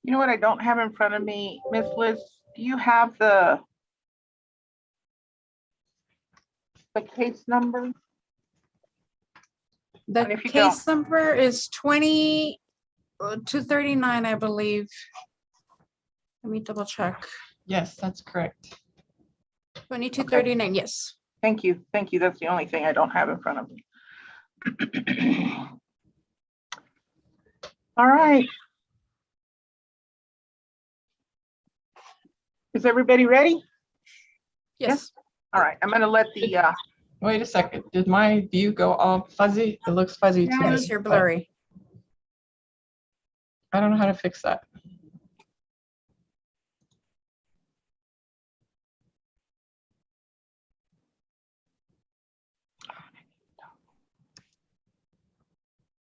You know what I don't have in front of me, Miss Liz? Do you have the case number? The case number is 239, I believe. Let me double check. Yes, that's correct. 2239, yes. Thank you. Thank you. That's the only thing I don't have in front of me. All right. Is everybody ready? Yes. All right. I'm going to let the Wait a second. Did my view go all fuzzy? It looks fuzzy to me. Yes, you're blurry. I don't know how to fix that.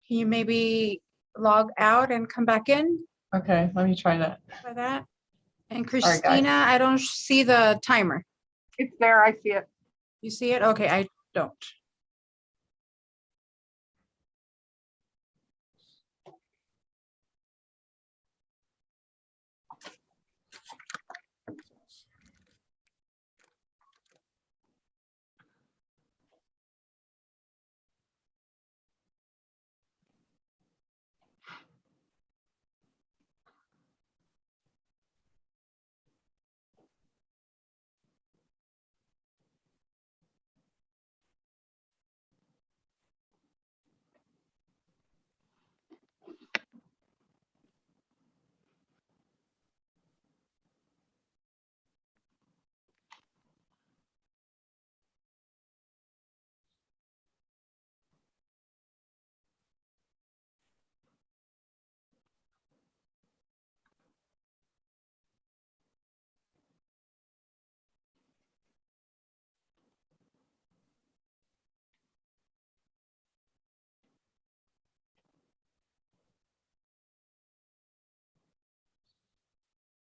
Can you maybe log out and come back in Okay, let me try that. for that? And Sorry, guys. Christina, I don't see the timer. it's there. I see it. You see it? Okay, I don't.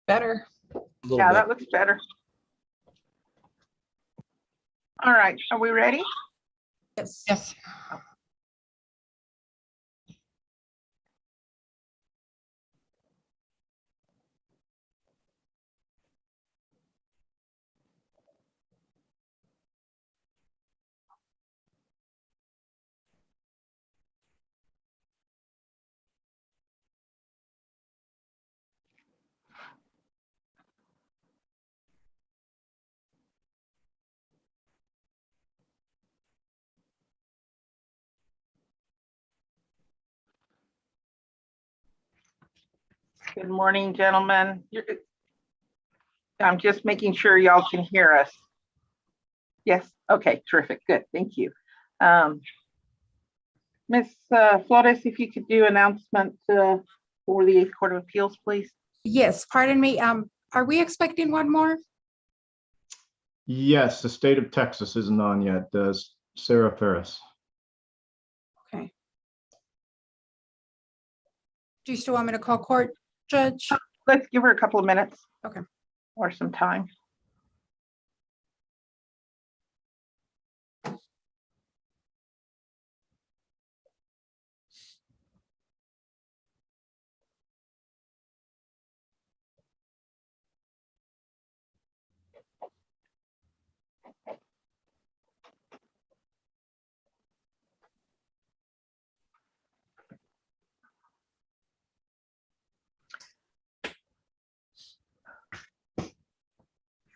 Better. Yeah, that looks better. All right. Are we ready? Yes. Yes. Good morning, gentlemen. I'm just making sure y'all can hear us. Yes. Okay. Terrific. Good. Thank you. Ms. Flores, if you could do announcement for the 8th Court of Appeals, please. Yes, pardon me. Are we expecting one more? Yes, the state of Texas isn't on yet. Sarah Ferris. Okay. Do you still want me to call court, Judge? Let's give her a couple of minutes. Okay. Or some time.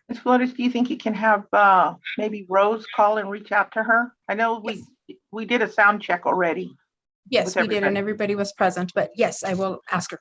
Ms. Flores, do you think you can have maybe Rose call and reach out to her? I know we did a sound check already. Yes, we did, and everybody. everybody was present, but yes, I will ask her.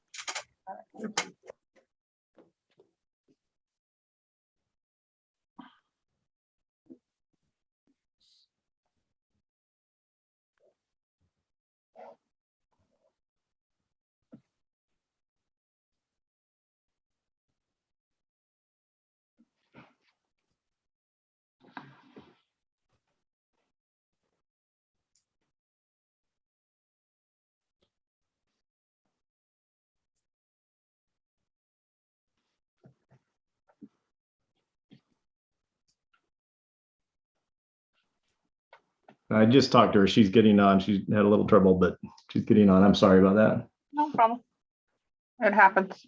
I just talked to her. She's getting on. She had a little trouble, but she's getting on. I'm sorry about that. No problem. It happens.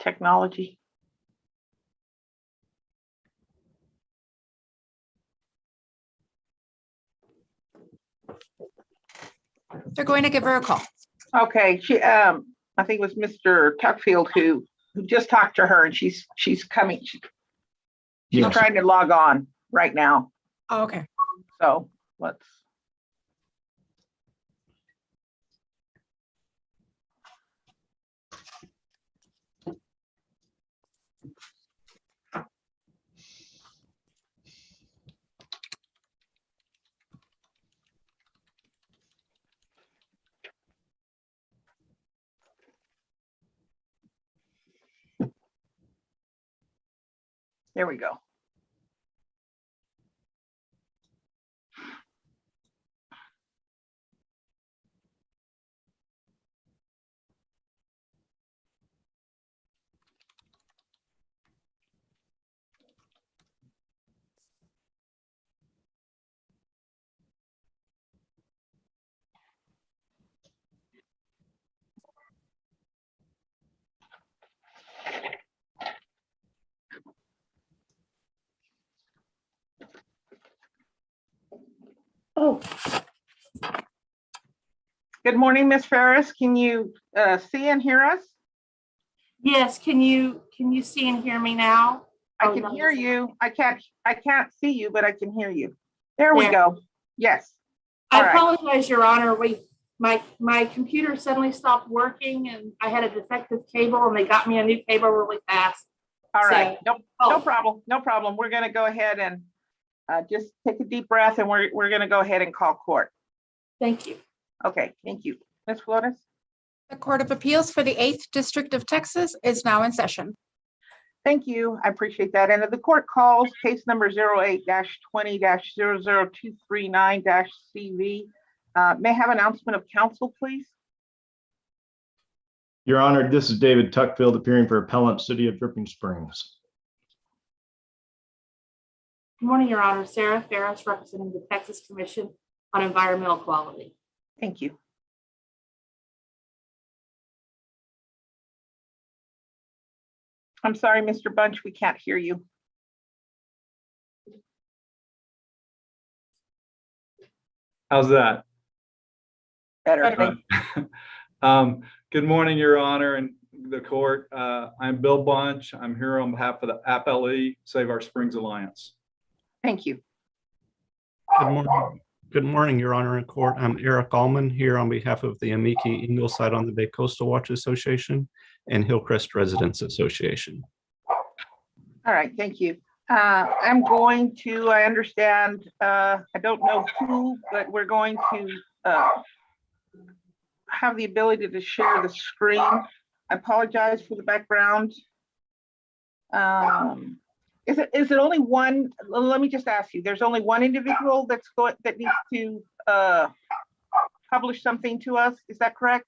technology. They're going to give her a call. Okay, I think it was Mr. Tuckfield who just talked to her, and she's coming. She's Yes. trying to log on right now. Oh, okay. So let's. There we go. Oh, Good morning, Ms. Ferris. Can you see and hear us? yes. Can you see and hear me now? I Oh, can no. hear you. I can't see you, but I can hear you. There we There. go. Yes. I All right. apologize, Your Honor. My computer suddenly stopped working and I had a defective cable and they got me a new cable really fast. All right. So- No problem. No problem. We're going to go ahead and just take a deep breath, and we're going to go ahead and call court. Thank you. Okay. Thank you. Ms. Flores? The Court of Appeals for the 8th District of Texas is now in session. Thank you. I appreciate that. And the court calls case number 08-20-00239-CV. May I have an announcement of counsel, please? Your Honor, this is David Tuckfield appearing for appellant City of Dripping Springs. Good morning, Your Honor. Sarah Ferris, representing the Texas Commission on Environmental Quality. Thank you. I'm sorry, Mr. Bunch, we can't hear you. How's that? Better. Thank Good morning, Your Honor and the court. I'm Bill Bunch. I'm here on behalf of the APLE Save Our Springs Alliance. Thank you. Good morning. Good morning, Your Honor in court. I'm Eric Allman here on behalf of the Amici Ingleside on the Bay Coastal Watch Association and Hillcrest Residents Association. All right, thank you. I'm going to, I understand, I don't know who, but we're going to have the ability to share the screen. I apologize for the background. Is it only one? Let me just ask you, there's only one individual that needs to publish something to us, is that correct?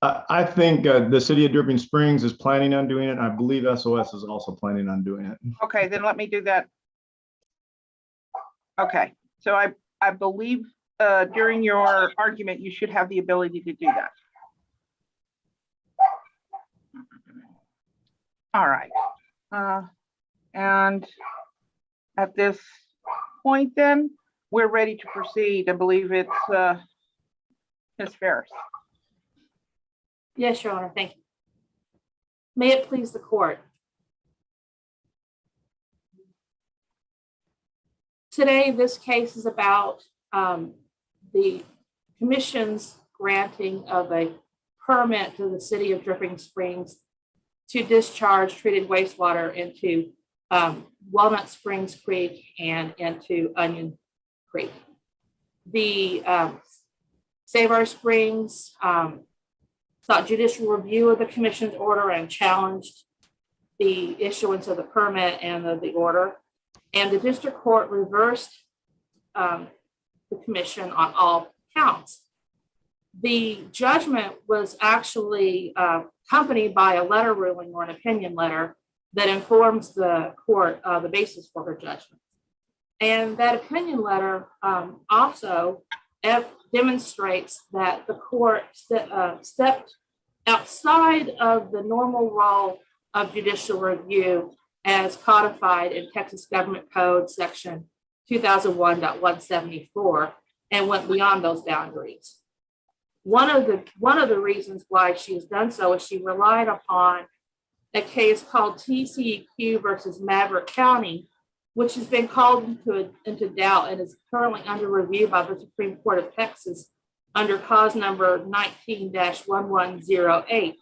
I think the City of Dripping Springs is planning on doing it. I believe SOS is also planning on doing it. Okay, then let me do that. Okay, so I believe during your argument, you should have the ability to do that. All right. And at this point then, we're ready to proceed. I believe it's Ms. Ferris. Yes, Your Honor. Thank you. May it please the court. Today, this case is about the commission's granting of a permit to the City of Dripping Springs to discharge treated wastewater into Walnut Springs Creek and into Onion Creek. The Save Our Springs sought judicial review of the commission's order and challenged the issuance of the permit and of the order. And the district court reversed the commission on all counts. The judgment was actually accompanied by a letter ruling or an opinion letter that informs the court the basis for her judgment. And that opinion letter also demonstrates that the court stepped outside of the normal role of judicial review as codified in Texas Government Code section 2001.174 and went beyond those boundaries. One of the reasons why she has done so is she relied upon a case called TCEQ versus Maverick County, which has been called into doubt and is currently under review by the Supreme Court of Texas under cause number 19-1108.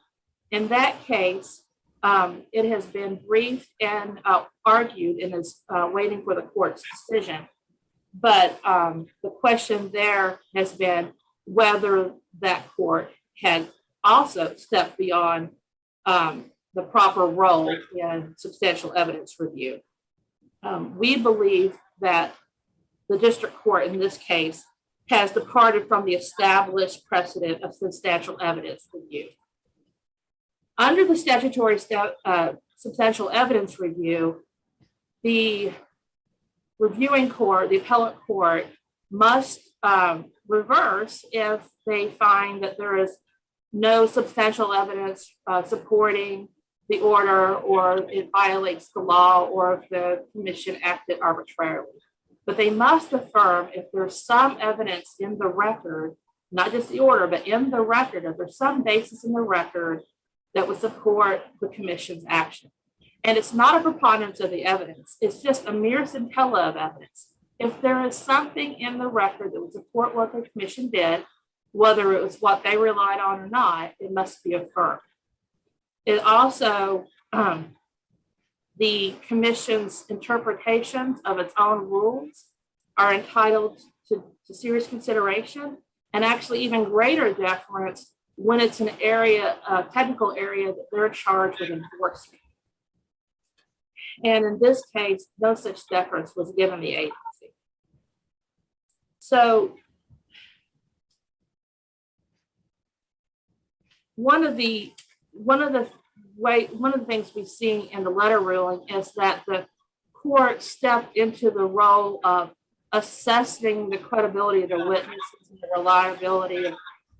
In that case, it has been briefed and argued and is waiting for the court's decision. But the question there has been whether that court had also stepped beyond the proper role in substantial evidence review. We believe that the district court in this case has departed from the established precedent of substantial evidence review. Under the statutory substantial evidence review, the reviewing court, the appellate court, must reverse if they find that there is no substantial evidence supporting the order, or it violates the law, or if the commission acted arbitrarily. But they must affirm if there's some evidence in the record, not just the order, but in the record, if there's some basis in the record that would support the commission's action. And it's not a preponderance of the evidence, it's just a mere scintilla of evidence. If there is something in the record that would support what the commission did, whether it was what they relied on or not, it must be affirmed. It also, the commission's interpretations of its own rules are entitled to serious consideration, and actually even greater deference when it's an area, a technical area that they're charged with enforcing. And in this case, no such deference was given the agency. So one of the things we see in the letter ruling is that the court stepped into the role of assessing the credibility of the witnesses and the reliability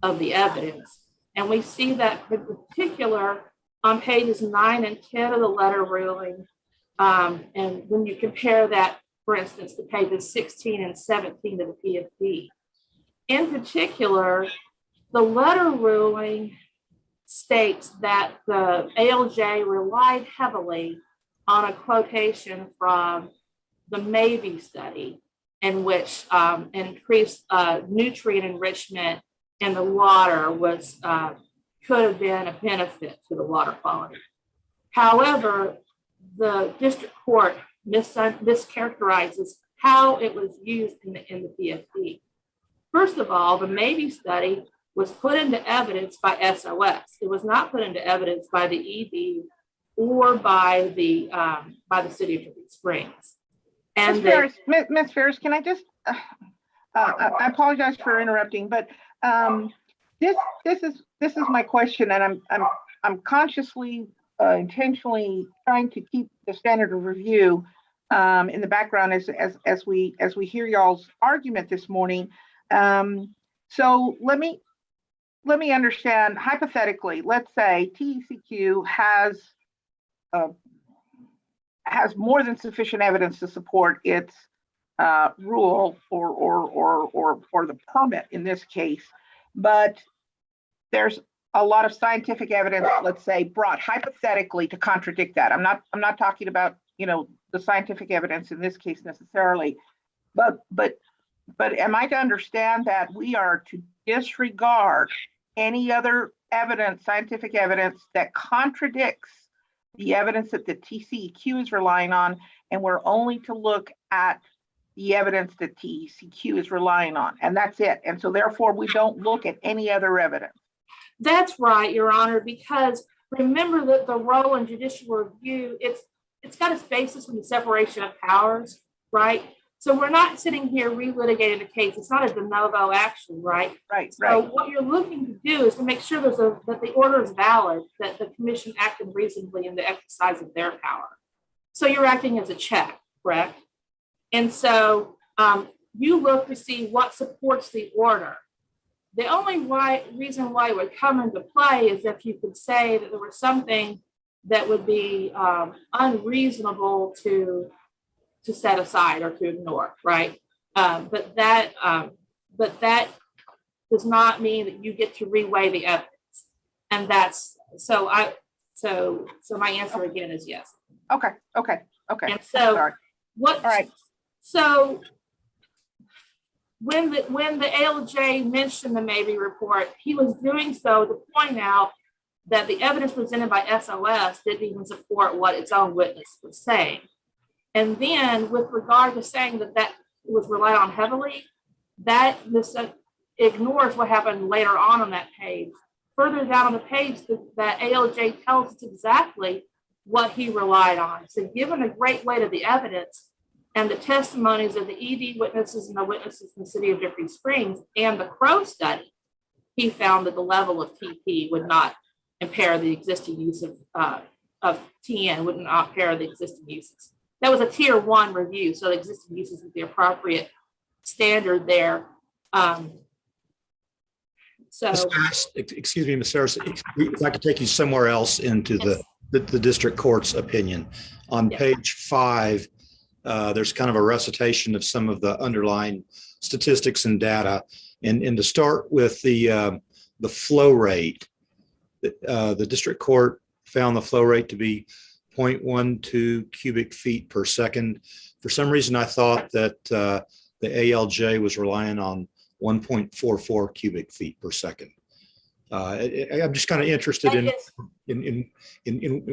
of the evidence. And we see that in particular on pages 9 and 10 of the letter ruling. And when you compare that, for instance, to pages 16 and 17 of the PFD. In particular, the letter ruling states that the ALJ relied heavily on a quotation from the Maybe study, in which increased nutrient enrichment in the water was could have been a benefit to the water quality. However, the district court mischaracterizes how it was used in the PFD. First of all, the Maybe study was put into evidence by SOS. It was not put into evidence by the ED or by the city of Trophic Springs. And Ms. Ferris, can I just, I apologize for interrupting, but this is my question, and I'm consciously, intentionally trying to keep the standard of review in the background as we hear y'all's argument this morning. So let me understand hypothetically. Let's say TCEQ has more than sufficient evidence to support its rule or the permit in this case, but there's a lot of scientific evidence, let's say, brought hypothetically to contradict that. I'm not talking about, the scientific evidence in this case necessarily, but am I to understand that we are to disregard any other evidence, scientific evidence that contradicts the evidence that the TCEQ is relying on, and we're only to look at the evidence that TCEQ is relying on, and that's it? And so therefore we don't look at any other evidence. That's right, Your Honor, because remember that the role in judicial review, it's got its basis in the separation of powers, right? So we're not sitting here relitigating a case. It's not a de novo action, right? Right. So what you're looking to do is to make sure that the order is valid, that the commission acted reasonably in the exercise of their power. So you're acting as a check, correct? And so you look to see what supports the order. The only reason why it would come into play is if you could say that there was something that would be unreasonable to set aside or to ignore, right? But that does not mean that you get to reweigh the evidence. And that's, so my answer again is yes. Okay. And so Sorry. what, All right. so when the ALJ mentioned the Mabee report, he was doing so to point out that the evidence presented by SOS didn't even support what its own witness was saying. And then with regard to saying that was relied on heavily, that this ignores what happened later on that page. Further down on the page, that ALJ tells us exactly what he relied on. So given a great weight of the evidence and the testimonies of the ED witnesses and the witnesses in the city of Dripping Springs and the Crow study, he found that the level of TP would not impair the existing use of TN, would not impair the existing uses. That was a tier 1 review, so the existing uses with the appropriate standard there. Excuse me, Ms. Harris, if I could take you somewhere else into the district court's opinion. On page 5, there's kind of a recitation of some of the underlying statistics and data. And to start with the flow rate, the district court found the flow rate to be 0.12 cubic feet per second. For some reason, I thought that the ALJ was relying on 1.44 cubic feet per second. I'm just kind of interested in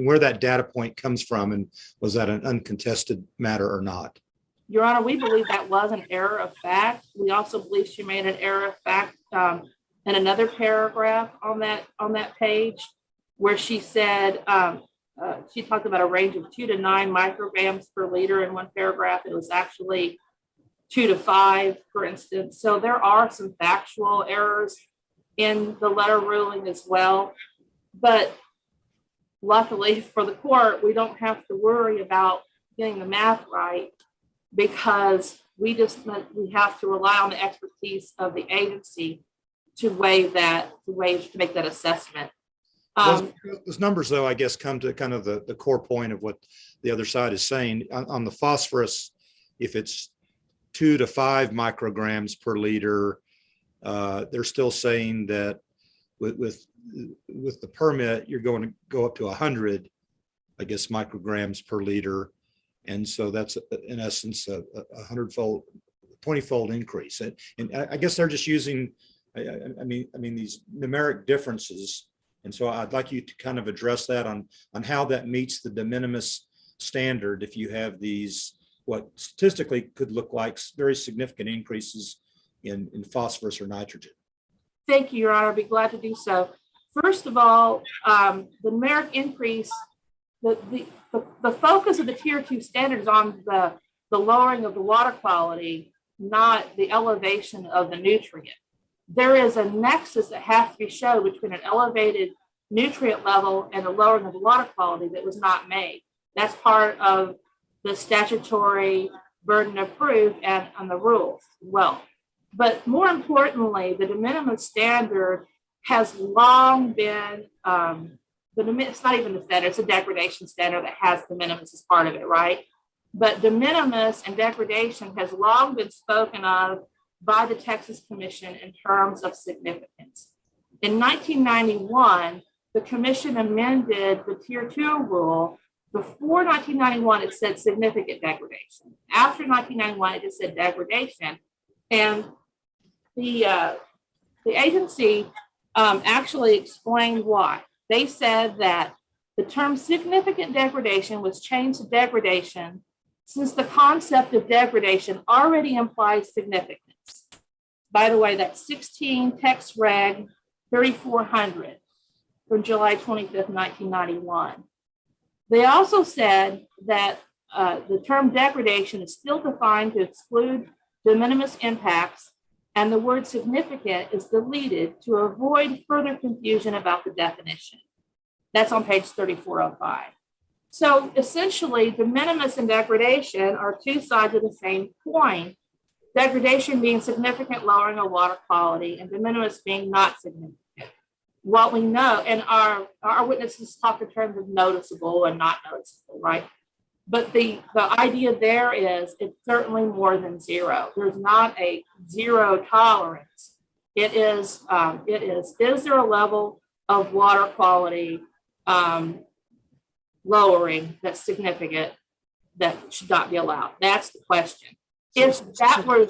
where that data point comes from, and was that an uncontested matter or not? Your Honor, we believe that was an error of fact. We also believe she made an error of fact in another paragraph on that page, where she said she talked about a range of 2 to 9 micrograms per liter in one paragraph. It was actually 2 to 5, for instance. So there are some factual errors in the letter ruling as well. But luckily for the court, we don't have to worry about getting the math right, because we have to rely on the expertise of the agency to make that assessment. Those numbers, though, I guess, come to kind of the core point of what the other side is saying. On the phosphorus, if it's 2 to 5 micrograms per liter, they're still saying that with the permit, you're going to go up to 100, I guess, micrograms per liter. And so that's in essence a 100-fold, 20-fold increase. And I guess they're just using, I mean these numeric differences. And so I'd like you to kind of address that on how that meets the de minimis standard if you have these, what statistically could look like very significant increases in phosphorus or nitrogen. Thank you, Your Honor. I'd be glad to do so. First of all, the numeric increase, the focus of the tier 2 standard is on the lowering of the water quality, not the elevation of the nutrient. There is a nexus that has to be shown between an elevated nutrient level and the lowering of the water quality that was not made. That's part of the statutory burden of proof and on the rules as well. But more importantly, the de minimis standard has long been, it's not even the standard, it's a degradation standard that has de minimis as part of it, right? But de minimis and degradation has long been spoken of by the Texas Commission in terms of significance. In 1991, the Commission amended the Tier 2 rule. Before 1991, it said significant degradation. After 1991, it just said degradation. And the agency actually explained why. They said that the term significant degradation was changed to degradation since the concept of degradation already implies significance. By the way, that's 16 Text Reg 3400 from July 25th, 1991. They also said that the term degradation is still defined to exclude de minimis impacts, and the word significant is deleted to avoid further confusion about the definition. That's on page 3405. So essentially, de minimis and degradation are two sides of the same coin. Degradation being significant lowering of water quality and de minimis being not significant. What we know, and our witnesses talk in terms of noticeable and not noticeable, right? But the idea there is it's certainly more than zero. There's not a zero tolerance. It is there a level of water quality lowering that's significant that should not be allowed? That's the question. If that were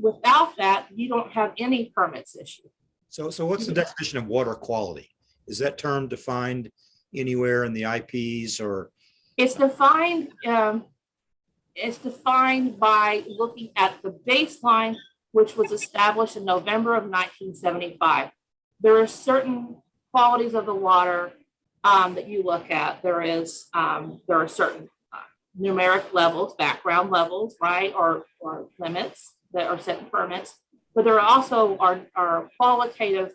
without that, you don't have any permits issued. So what's the definition of water quality? Is that term defined anywhere in the IPs or? It's defined. It's defined by looking at the baseline, which was established in November of 1975. There are certain qualities of the water that you look at. There are certain numeric levels, background levels, right, or limits that are set in permits. But there also are qualitative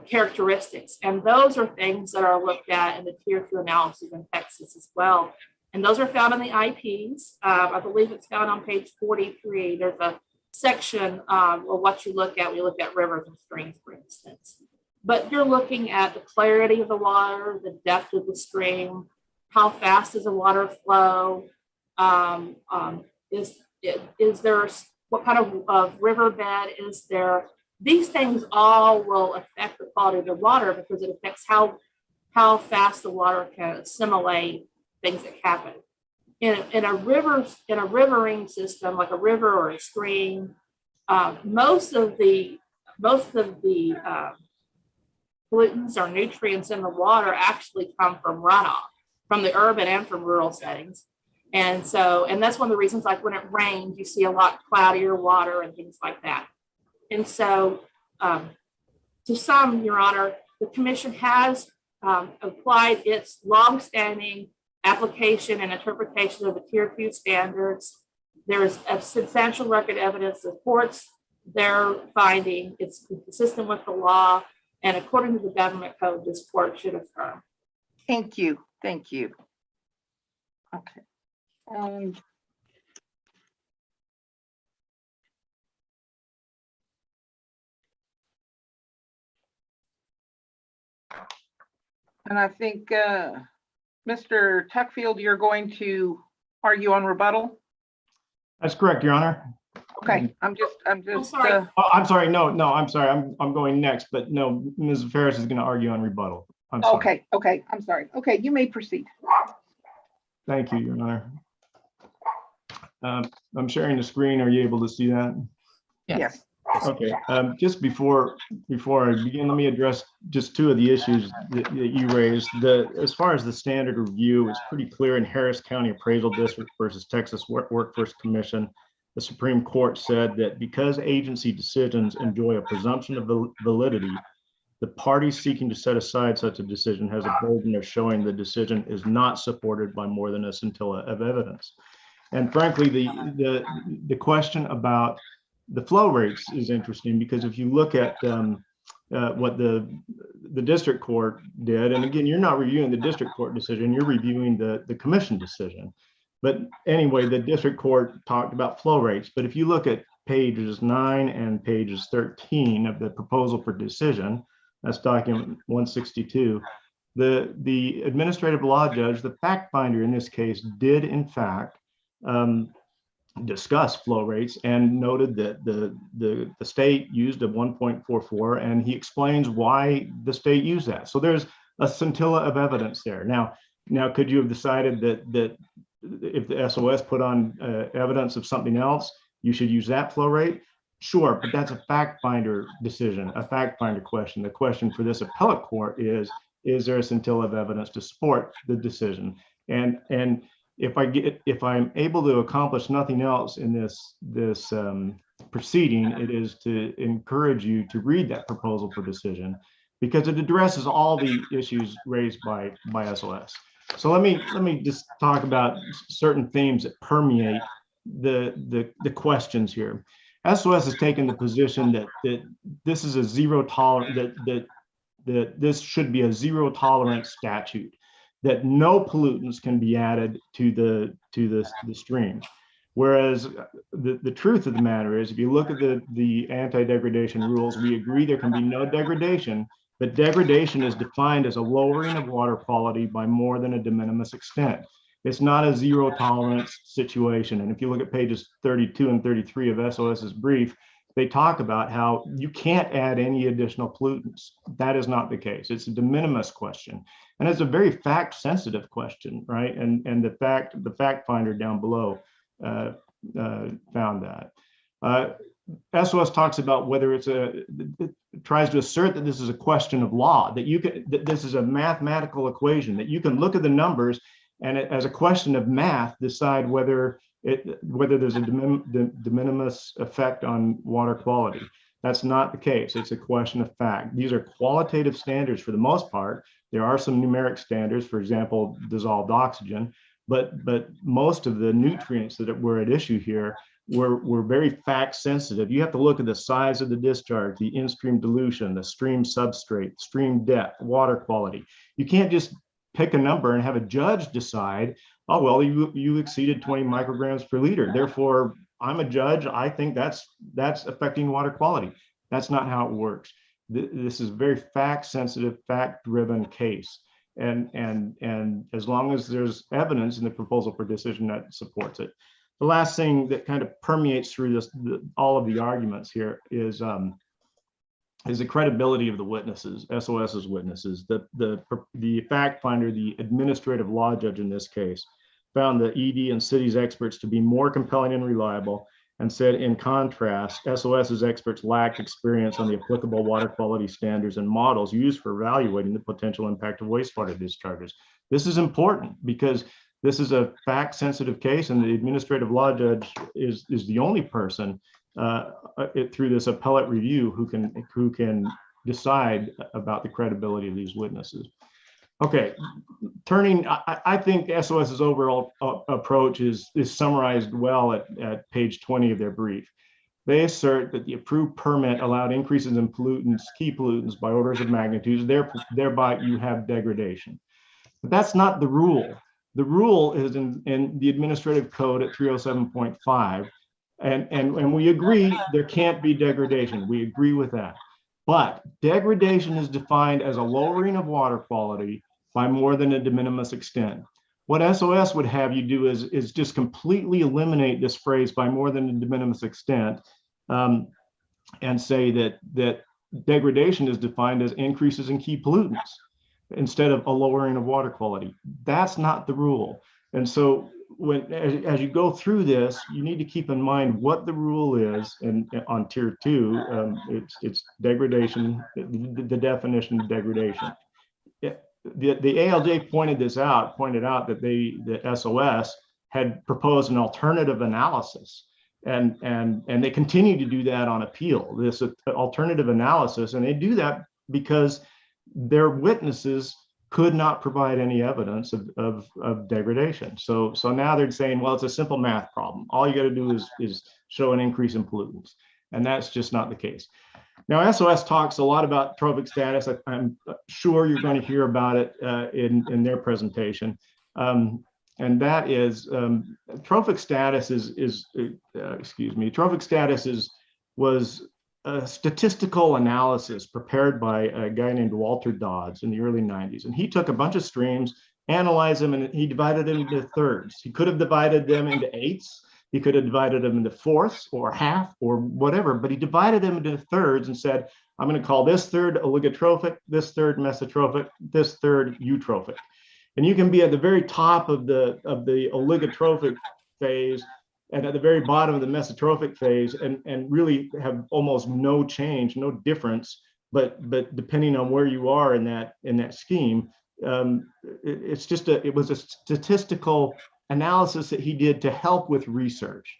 characteristics, and those are things that are looked at in the Tier 2 analysis in Texas as well. And those are found in the IPs. I believe it's found on page 43. There's a section of what you look at when you look at rivers and streams, for instance. But you're looking at the clarity of the water, the depth of the stream, how fast does the water flow, is there, what kind of riverbed is there? These things all will affect the quality of the water because it affects how fast the water can assimilate things that happen. In a rivering system, like a river or a stream, most of the pollutants or nutrients in the water actually come from runoff, from the urban and from rural settings. And that's one of the reasons, like when it rains, you see a lot cloudier water and things like that. And so, to sum, Your Honor, the commission has applied its longstanding application and interpretation of the Tier 2 standards. There is a substantial record evidence that supports their finding. It's consistent with the law, and according to the government code, this court should affirm. Thank you. Thank you. Okay. And I think, Mr. Tuckfield, you're going to argue on rebuttal? That's correct, Your Honor. Okay, I'm sorry. Oh, I'm sorry. No, I'm sorry. I'm going next, but no, Ms. Ferris is going to argue on rebuttal. I'm sorry. Okay, I'm sorry. Okay, you may proceed. Thank you, Your Honor. I'm sharing the screen. Are you able to see that? Yes. Okay. Just before I begin, let me address just two of the issues that you raised. As far as the standard review, it's pretty clear in Harris County Appraisal District versus Texas Workforce Commission. The Supreme Court said that because agency decisions enjoy a presumption of validity, the party seeking to set aside such a decision has a burden of showing the decision is not supported by more than a scintilla of evidence. And frankly, the question about the flow rates is interesting because if you look at what the district court did, and again, you're not reviewing the district court decision, you're reviewing the commission decision. But anyway, the district court talked about flow rates. But if you look at pages 9 and pages 13 of the proposal for decision, that's document 162, the administrative law judge, the fact finder in this case, did in fact discuss flow rates and noted that the state used a 1.44, and he explains why the state used that. So there's a scintilla of evidence there. Now could you have decided that if the SOS put on evidence of something else, you should use that flow rate? Sure, but that's a fact finder decision, a fact finder question. The question for this appellate court is there a scintilla of evidence to support the decision? And if I'm able to accomplish nothing else in this proceeding, it is to encourage you to read that proposal for decision because it addresses all the issues raised by SOS. So let me just talk about certain themes that permeate the questions here. SOS has taken the position that this is a zero tolerance, that this should be a zero tolerance statute, that no pollutants can be added to the stream. Whereas the truth of the matter is, if you look at the anti-degradation rules, we agree there can be no degradation, but degradation is defined as a lowering of water quality by more than a de minimis extent. It's not a zero tolerance situation. And if you look at pages 32 and 33 of SOS's brief, they talk about how you can't add any additional pollutants. That is not the case. It's a de minimis question. And it's a very fact sensitive question, right? And the fact finder down below found that. SOS talks about whether it tries to assert that this is a question of law, that this is a mathematical equation, that you can look at the numbers and as a question of math, decide whether there's a de minimis effect on water quality. That's not the case. It's a question of fact. These are qualitative standards for the most part. There are some numeric standards, for example, dissolved oxygen, but most of the nutrients that were at issue here were very fact sensitive. You have to look at the size of the discharge, the in-stream dilution, the stream substrate, stream depth, water quality. You can't just pick a number and have a judge decide, oh, well, you exceeded 20 micrograms per liter. Therefore, I'm a judge. I think that's affecting water quality. That's not how it works. This is a very fact sensitive, fact driven case. And as long as there's evidence in the proposal for decision that supports it. The last thing that kind of permeates through all of the arguments here is the credibility of the witnesses, SOS's witnesses. The fact finder, the administrative law judge in this case, found the ED and city's experts to be more compelling and reliable, and said, in contrast, SOS's experts lacked experience on the applicable water quality standards and models used for evaluating the potential impact of wastewater discharges. This is important because this is a fact-sensitive case, and the administrative law judge is the only person through this appellate review who can decide about the credibility of these witnesses. Okay, I think SOS's overall approach is summarized well at page 20 of their brief. They assert that the approved permit allowed increases in pollutants, key pollutants, by orders of magnitudes, thereby you have degradation. But that's not the rule. The rule is in the administrative code at 307.5, and we agree there can't be degradation. We agree with that. But degradation is defined as a lowering of water quality by more than a de minimis extent. What SOS would have you do is just completely eliminate this phrase by more than a de minimis extent, and say that degradation is defined as increases in key pollutants instead of a lowering of water quality. That's not the rule. And so as you go through this, you need to keep in mind what the rule is. And on tier 2, it's degradation, the definition of degradation. The ALJ pointed out that the SOS had proposed an alternative analysis, and they continue to do that on appeal, this alternative analysis, and they do that because their witnesses could not provide any evidence of degradation. So now they're saying, well, it's a simple math problem. All you got to do is show an increase in pollutants, and that's just not the case. Now, SOS talks a lot about trophic status. I'm sure you're going to hear about it in their presentation. And that is, trophic status was a statistical analysis prepared by a guy named Walter Dodds in the early 90s. And he took a bunch of streams, analyzed them, and he divided them into thirds. He could have divided them into eighths. He could have divided them into fourths or half or whatever, but he divided them into thirds and said, I'm going to call this third oligotrophic, this third mesotrophic, this third eutrophic. And you can be at the very top of the oligotrophic phase and at the very bottom of the mesotrophic phase and really have almost no change, no difference, but depending on where you are in that scheme, it was a statistical analysis that he did to help with research,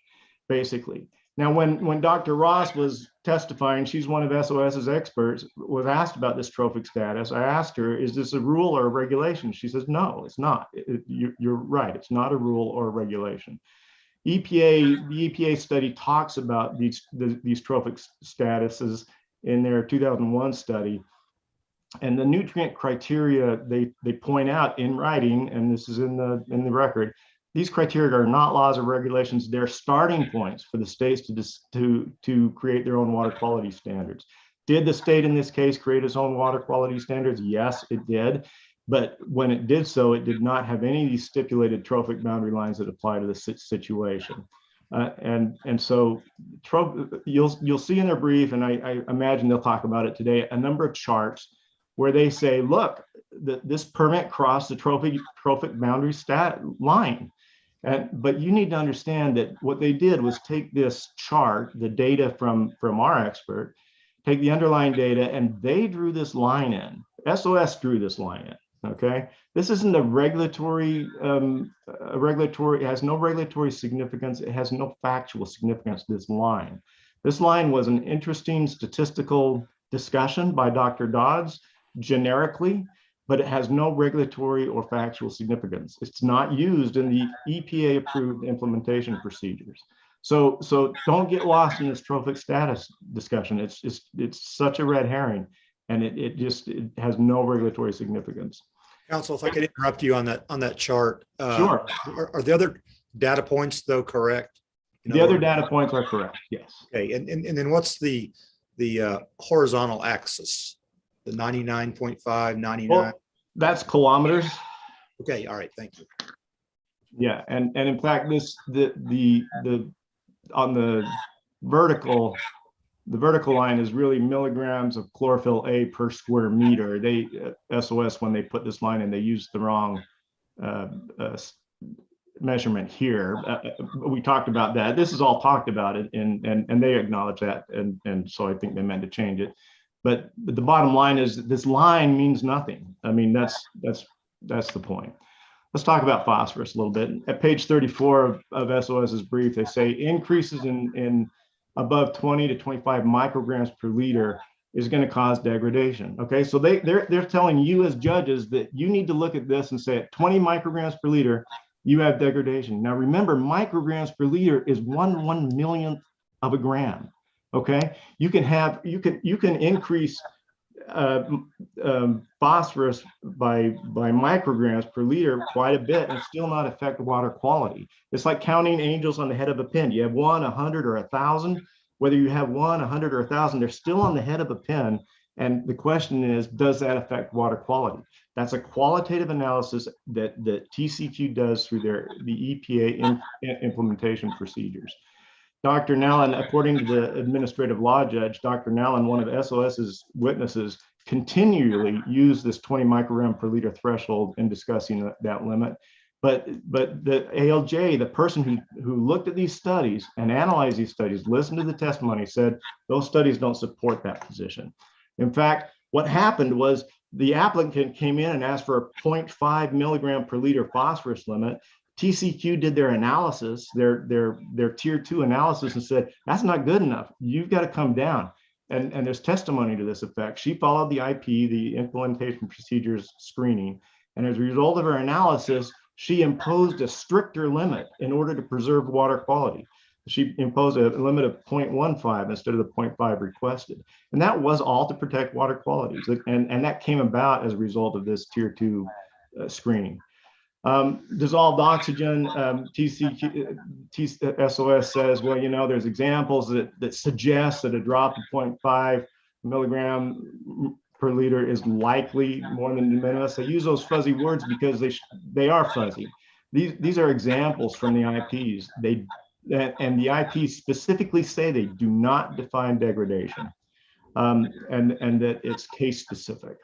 basically. Now, when Dr. Ross was testifying, she's one of SOS's experts, was asked about this trophic status. I asked her, is this a rule or a regulation? She says, no, it's not. You're right, it's not a rule or a regulation. The EPA study talks about these trophic statuses in their 2001 study. And the nutrient criteria they point out in writing, and this is in the record, these criteria are not laws or regulations. They're starting points for the states to create their own water quality standards. Did the state in this case create its own water quality standards? Yes, it did. But when it did so, it did not have any of these stipulated trophic boundary lines that apply to the situation. And so you'll see in their brief, and I imagine they'll talk about it today, a number of charts where they say, look, this permit crossed the trophic boundary line. But you need to understand that what they did was take this chart, the data from our expert, take the underlying data, and they drew this line in. SOS drew this line in. Okay, this isn't a regulatory, it has no regulatory significance. It has no factual significance, this line. This line was an interesting statistical discussion by Dr. Dodds generically, but it has no regulatory or factual significance. It's not used in the EPA approved implementation procedures. So don't get lost in this trophic status discussion. It's such a red herring, and it has no regulatory significance. Counsel, if I could interrupt you on that chart. Sure. Are the other data points though correct? The other data points are correct, yes. Okay, and then what's the horizontal axis? The 99.5, 99? Well, that's kilometers. Okay, all right, thank you. Yeah, and in fact, on the vertical line is really milligrams of chlorophyll A per square meter. They SOS, when they put this line in, they used the wrong measurement here. We talked about that. This is all talked about it, and they acknowledge that, and so I think they meant to change it. But the bottom line is that this line means nothing. I mean, that's the point. Let's talk about phosphorus a little bit. At page 34 of SOS's brief, they say increases in above 20 to 25 micrograms per liter is going to cause degradation. Okay, so they're telling you as judges that you need to look at this and say at 20 micrograms per liter, you have degradation. Now remember, micrograms per liter is 1/1,000,000th of a gram. Okay, you can increase phosphorus by micrograms per liter quite a bit and still not affect water quality. It's like counting angels on the head of a pin. You have 1, 100, or 1,000. Whether you have 1, 100, or 1,000, they're still on the head of a pin. And the question is, does that affect water quality? That's a qualitative analysis that TCQ does through the EPA implementation procedures. Dr. Nallen, according to the administrative law judge, Dr. Nallen, one of SOS's witnesses, continually used this 20 microgram per liter threshold in discussing that limit. But the ALJ, the person who looked at these studies and analyzed these studies, listened to the testimony, said those studies don't support that position. In fact, what happened was the applicant came in and asked for a 0.5 milligram per liter phosphorus limit. TCQ did their analysis, their tier 2 analysis, and said, that's not good enough. You've got to come down. And there's testimony to this effect. She followed the IP, the implementation procedures screening. And as a result of her analysis, she imposed a stricter limit in order to preserve water quality. She imposed a limit of 0.15 instead of the 0.5 requested. And that was all to protect water quality. And that came about as a result of this tier 2 screening. Dissolved oxygen, SOS says, well, you know, there's examples that suggest that a drop of 0.5 milligram per liter is likely more than de minimis. I use those fuzzy words because they are fuzzy. These are examples from the IPs. And the IPs specifically say they do not define degradation, and that it's case specific.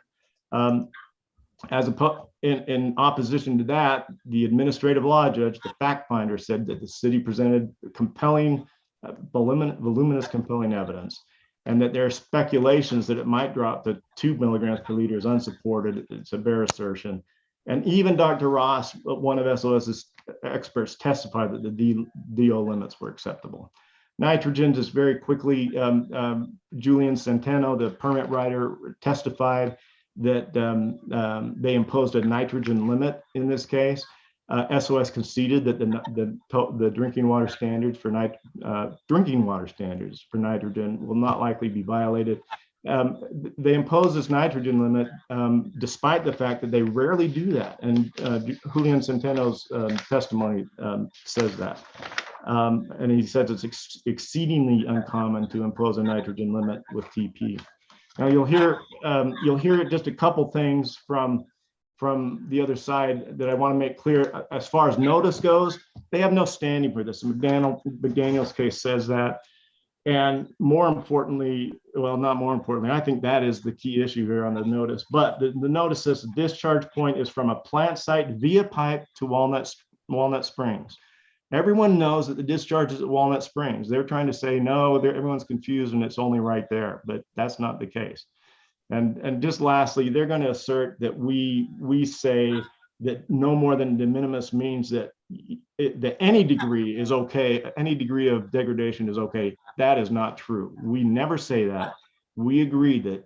In opposition to that, the administrative law judge, the fact finder, said that the city presented compelling, voluminous compelling evidence, and that there are speculations that it might drop to 2 milligrams per liter is unsupported. It's a bare assertion. And even Dr. Ross, one of SOS's experts, testified that the DO limits were acceptable. Nitrogen, just very quickly, Julian Centeno, the permit writer, testified that they imposed a nitrogen limit in this case. SOS conceded that the drinking water standards for nitrogen will not likely be violated. they impose this nitrogen limit despite the fact that they rarely do that. And Julian Centeno's testimony says that. And he says it's exceedingly uncommon to impose a nitrogen limit with TP. Now you'll hear just a couple things from the other side that I want to make clear. As far as notice goes, they have no standing for this. McDaniel's case says that. And more importantly, well, not more importantly, I think that is the key issue here on the notice. But the notice says the discharge point is from a plant site via pipe to Walnut Springs. Everyone knows that the discharge is at Walnut Springs. They're trying to say, no, everyone's confused and it's only right there, but that's not the case. And just lastly, they're going to assert that we say that no more than de minimis means that any degree is okay, any degree of degradation is okay. That is not true. We never say that. We agree that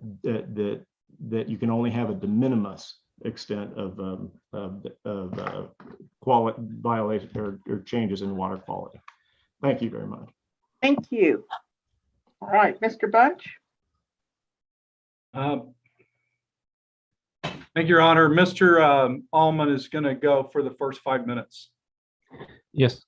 you can only have a de minimis extent of quality violation or changes in water quality. Thank you very much. Thank you. All right, Mr. Bunch. Thank you, Your Honor. Mr. Allman is going to go for the first 5 minutes. Yes.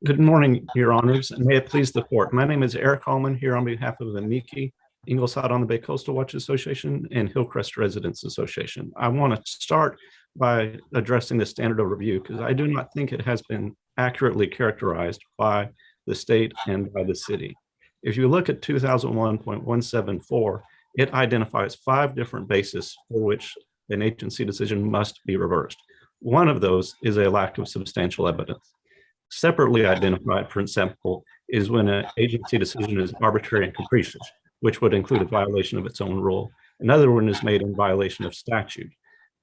Good morning, Your Honors, and may it please the court. My name is Eric Allman here on behalf of the Miki Ingleside on the Bay Coastal Watch Association and Hillcrest Residents Association. I want to start by addressing the standard of review because I do not think it has been accurately characterized by the state and by the city. If you look at 2001.174, it identifies 5 different bases for which an agency decision must be reversed. One of those is a lack of substantial evidence. Separately identified, for example, is when an agency decision is arbitrary and capricious, which would include a violation of its own rule. Another one is made in violation of statute.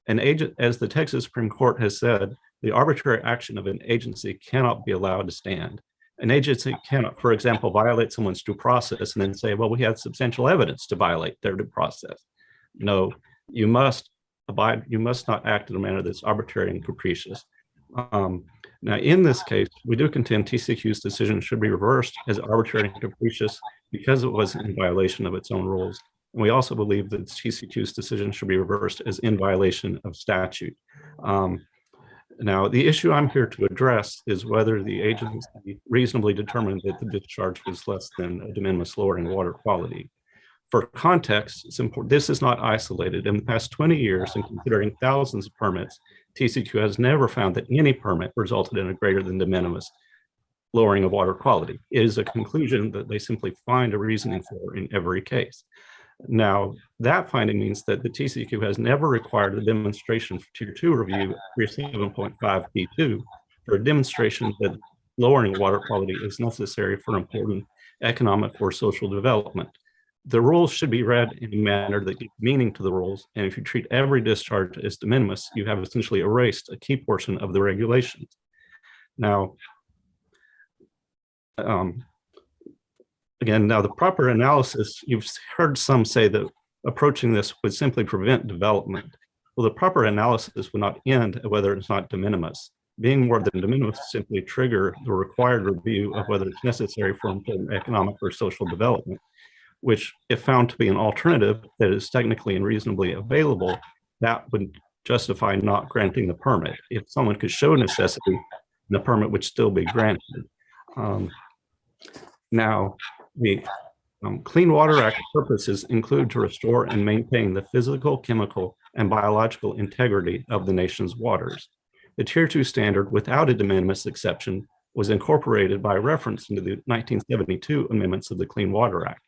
As the Texas Supreme Court has said, the arbitrary action of an agency cannot be allowed to stand. An agency cannot, for example, violate someone's due process and then say, well, we have substantial evidence to violate their due process. No, you must not act in a manner that's arbitrary and capricious. Now, in this case, we do contend TCQ's decision should be reversed as arbitrary and capricious because it was in violation of its own rules. And we also believe that TCQ's decision should be reversed as in violation of statute. Now, the issue I'm here to address is whether the agency reasonably determined that the discharge was less than a de minimis lowering water quality. For context, it's important. This is not isolated. In the past 20 years, and considering thousands of permits, TCQ has never found that any permit resulted in a greater than de minimis lowering of water quality. It is a conclusion that they simply find a reasoning for in every case. Now, that finding means that the TCQ has never required a demonstration for Tier 2 review 37.5B2 for a demonstration that lowering water quality is necessary for important economic or social development. The rules should be read in a manner that gives meaning to the rules, and if you treat every discharge as de minimis, you have essentially erased a key portion of the regulations. Now, again, the proper analysis, you've heard some say that approaching this would simply prevent development. Well, the proper analysis would not end at whether it's not de minimis. Being more than de minimis simply trigger the required review of whether it's necessary for important economic or social development, which if found to be an alternative that is technically and reasonably available, that would justify not granting the permit. If someone could show necessity, the permit would still be granted. Now, the Clean Water Act purposes include to restore and maintain the physical, chemical, and biological integrity of the nation's waters. The Tier 2 standard without a de minimis exception was incorporated by reference into the 1972 amendments of the Clean Water Act.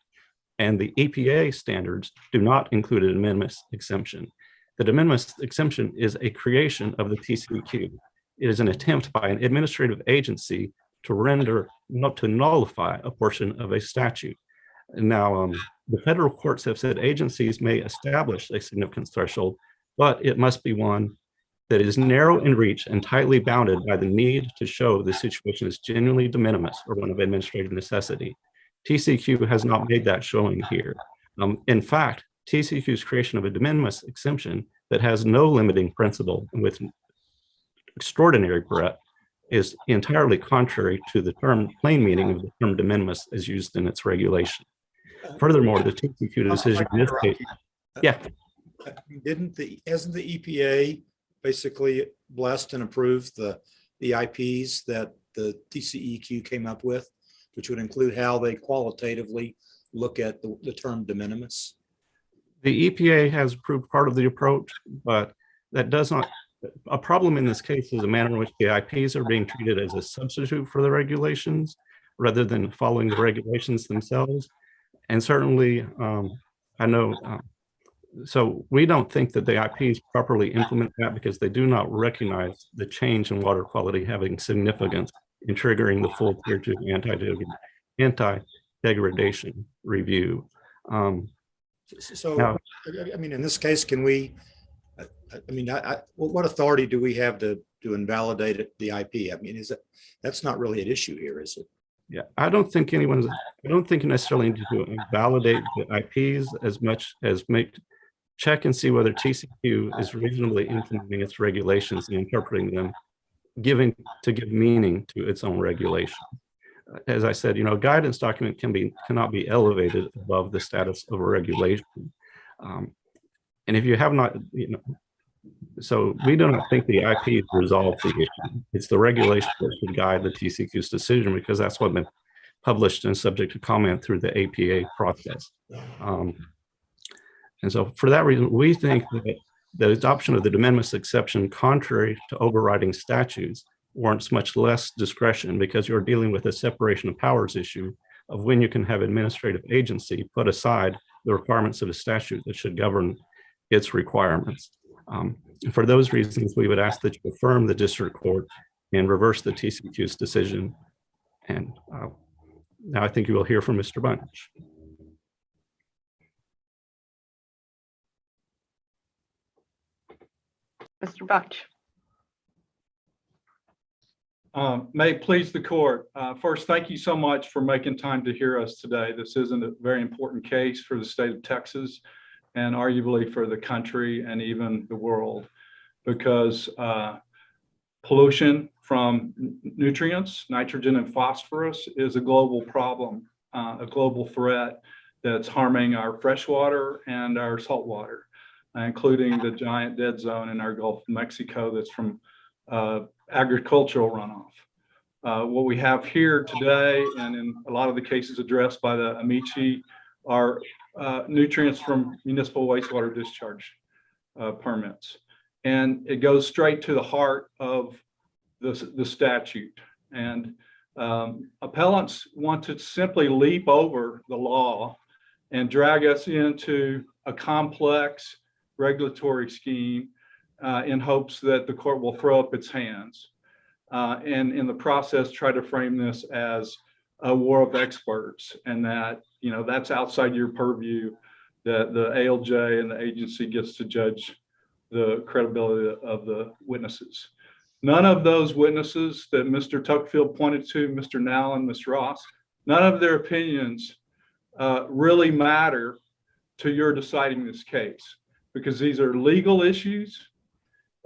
And the EPA standards do not include a de minimis exemption. The de minimis exemption is a creation of the TCQ. It is an attempt by an administrative agency to nullify a portion of a statute. Now, the federal courts have said agencies may establish a significance threshold, but it must be one that is narrow in reach and tightly bounded by the need to show the situation is genuinely de minimis or one of administrative necessity. TCQ has not made that showing here. In fact, TCQ's creation of a de minimis exemption that has no limiting principle and with extraordinary breadth is entirely contrary to the term plain meaning of the term de minimis as used in its regulation. Furthermore, the TCQ decision in this case, yeah, Hasn't the EPA basically blessed and approved the IPs that the TCEQ came up with, which would include how they qualitatively look at the term de minimis? the EPA has approved part of the approach, but that does not, a problem in this case is the manner in which the IPs are being treated as a substitute for the regulations rather than following the regulations themselves. And certainly, I know, so we don't think that the IPs properly implement that because they do not recognize the change in water quality having significance in triggering the full tier 2 anti-degradation review. So, Now- I mean, in this case, can we, I mean, what authority do we have to invalidate the IP? I mean, that's not really an issue here, is it? Yeah, I don't think you necessarily need to invalidate the IPs as much as check and see whether TCQ is reasonably implementing its regulations and interpreting them, give meaning to its own regulation. As I said, a guidance document cannot be elevated above the status of a regulation. And if you have not, so we do not think the IP resolves the issue. It's the regulation that should guide the TCQ's decision because that's what been published and subject to comment through the APA process. And so for that reason, we think that the adoption of the de minimis exception, contrary to overriding statutes, warrants much less discretion because you're dealing with a separation of powers issue of when you can have administrative agency put aside the requirements of a statute that should govern its requirements. For those reasons, we would ask that you affirm the district court and reverse the TCQ's decision. And now I think you will hear from Mr. Bunch. Mr. Bunch. May it please the court. First, thank you so much for making time to hear us today. This isn't a very important case for the state of Texas and arguably for the country and even the world because pollution from nutrients, nitrogen and phosphorus is a global problem, a global threat that's harming our freshwater and our saltwater, including the giant dead zone in our Gulf of Mexico that's from agricultural runoff. What we have here today, and in a lot of the cases addressed by the amici, are nutrients from municipal wastewater discharge permits. And it goes straight to the heart of the statute. And appellants want to simply leap over the law and drag us into a complex regulatory scheme in hopes that the court will throw up its hands and in the process try to frame this as a war of experts and that that's outside your purview, that the ALJ and the agency gets to judge the credibility of the witnesses. None of those witnesses that Mr. Tuckfield pointed to, Mr. Nallen, Ms. Ross, none of their opinions really matter to your deciding this case because these are legal issues.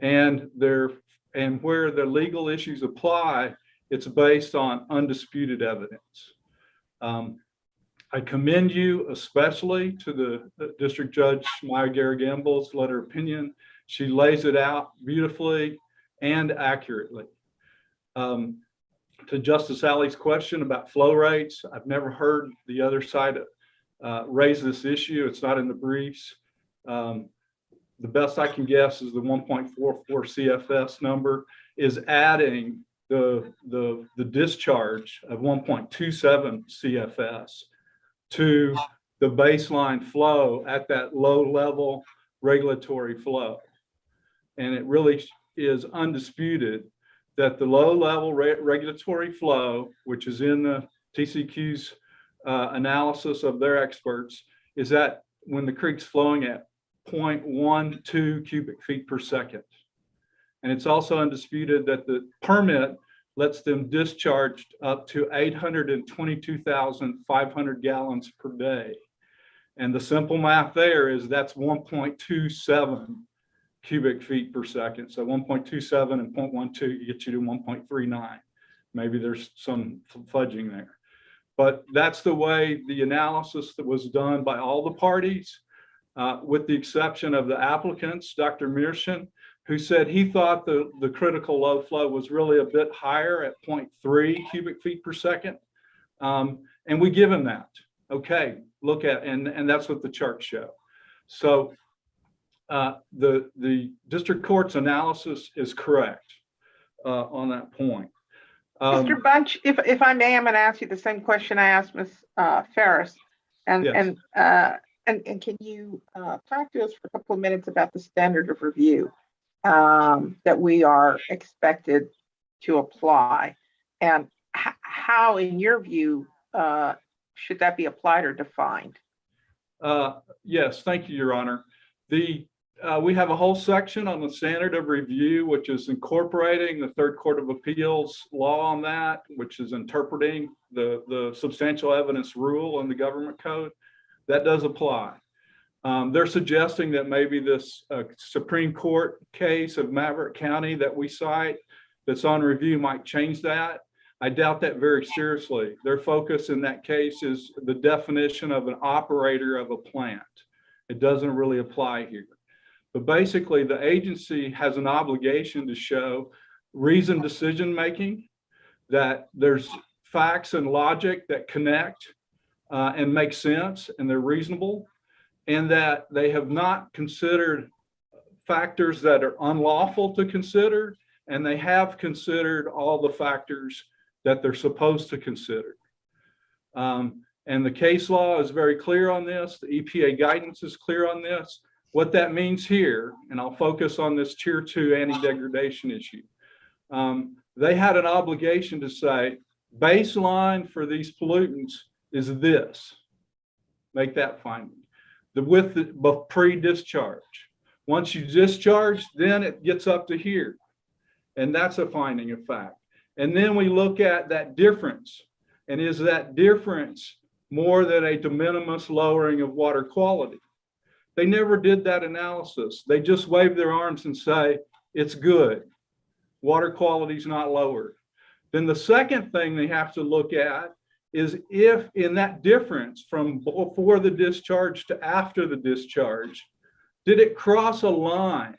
And where the legal issues apply, it's based on undisputed evidence. I commend you especially to the District Judge Maya Garagamble's letter of opinion. She lays it out beautifully and accurately. To Justice Alley's question about flow rates, I've never heard the other side raise this issue. It's not in the briefs. The best I can guess is the 1.44 CFS number is adding the discharge of 1.27 CFS to the baseline flow at that low level regulatory flow. And it really is undisputed that the low level regulatory flow, which is in the TCQ's analysis of their experts, is that when the creek's flowing at 0.12 cubic feet per second. And it's also undisputed that the permit lets them discharge up to 822,500 gallons per day. And the simple math there is that's 1.27 cubic feet per second. So 1.27 and 0.12 get you to 1.39. Maybe there's some fudging there. But that's the way the analysis that was done by all the parties, with the exception of the applicants, Dr. Mearson, who said he thought the critical low flow was really a bit higher at 0.3 cubic feet per second. And we give him that. Okay, look at, and that's what the charts show. So the district court's analysis is correct on that point. Mr. Bunch, if I may, I'm going to ask you the same question I asked Ms. Ferris. And, Yes. and can you talk to us for a couple of minutes about the standard of review that we are expected to apply, and how, in your view, should that be applied or defined? Yes, thank you, Your Honor. We have a whole section on the standard of review, which is incorporating the Third Court of Appeals law on that, which is interpreting the substantial evidence rule in the government code. That does apply. They're suggesting that maybe this Supreme Court case of Maverick County that we cite that's on review might change that. I doubt that very seriously. Their focus in that case is the definition of an operator of a plant. It doesn't really apply here. But basically, the agency has an obligation to show reasoned decision-making, that there's facts and logic that connect and make sense, and they're reasonable, and that they have not considered factors that are unlawful to consider, and they have considered all the factors that they're supposed to consider. And the case law is very clear on this. The EPA guidance is clear on this. What that means here, and I'll focus on this tier 2 anti-degradation issue. They had an obligation to say, baseline for these pollutants is this. Make that finding. With the pre-discharge. Once you discharge, then it gets up to here. And that's a finding of fact. And then we look at that difference. And is that difference more than a de minimis lowering of water quality? They never did that analysis. They just wave their arms and say, it's good. Water quality is not lowered. Then the second thing they have to look at is if in that difference from before the discharge to after the discharge, did it cross a line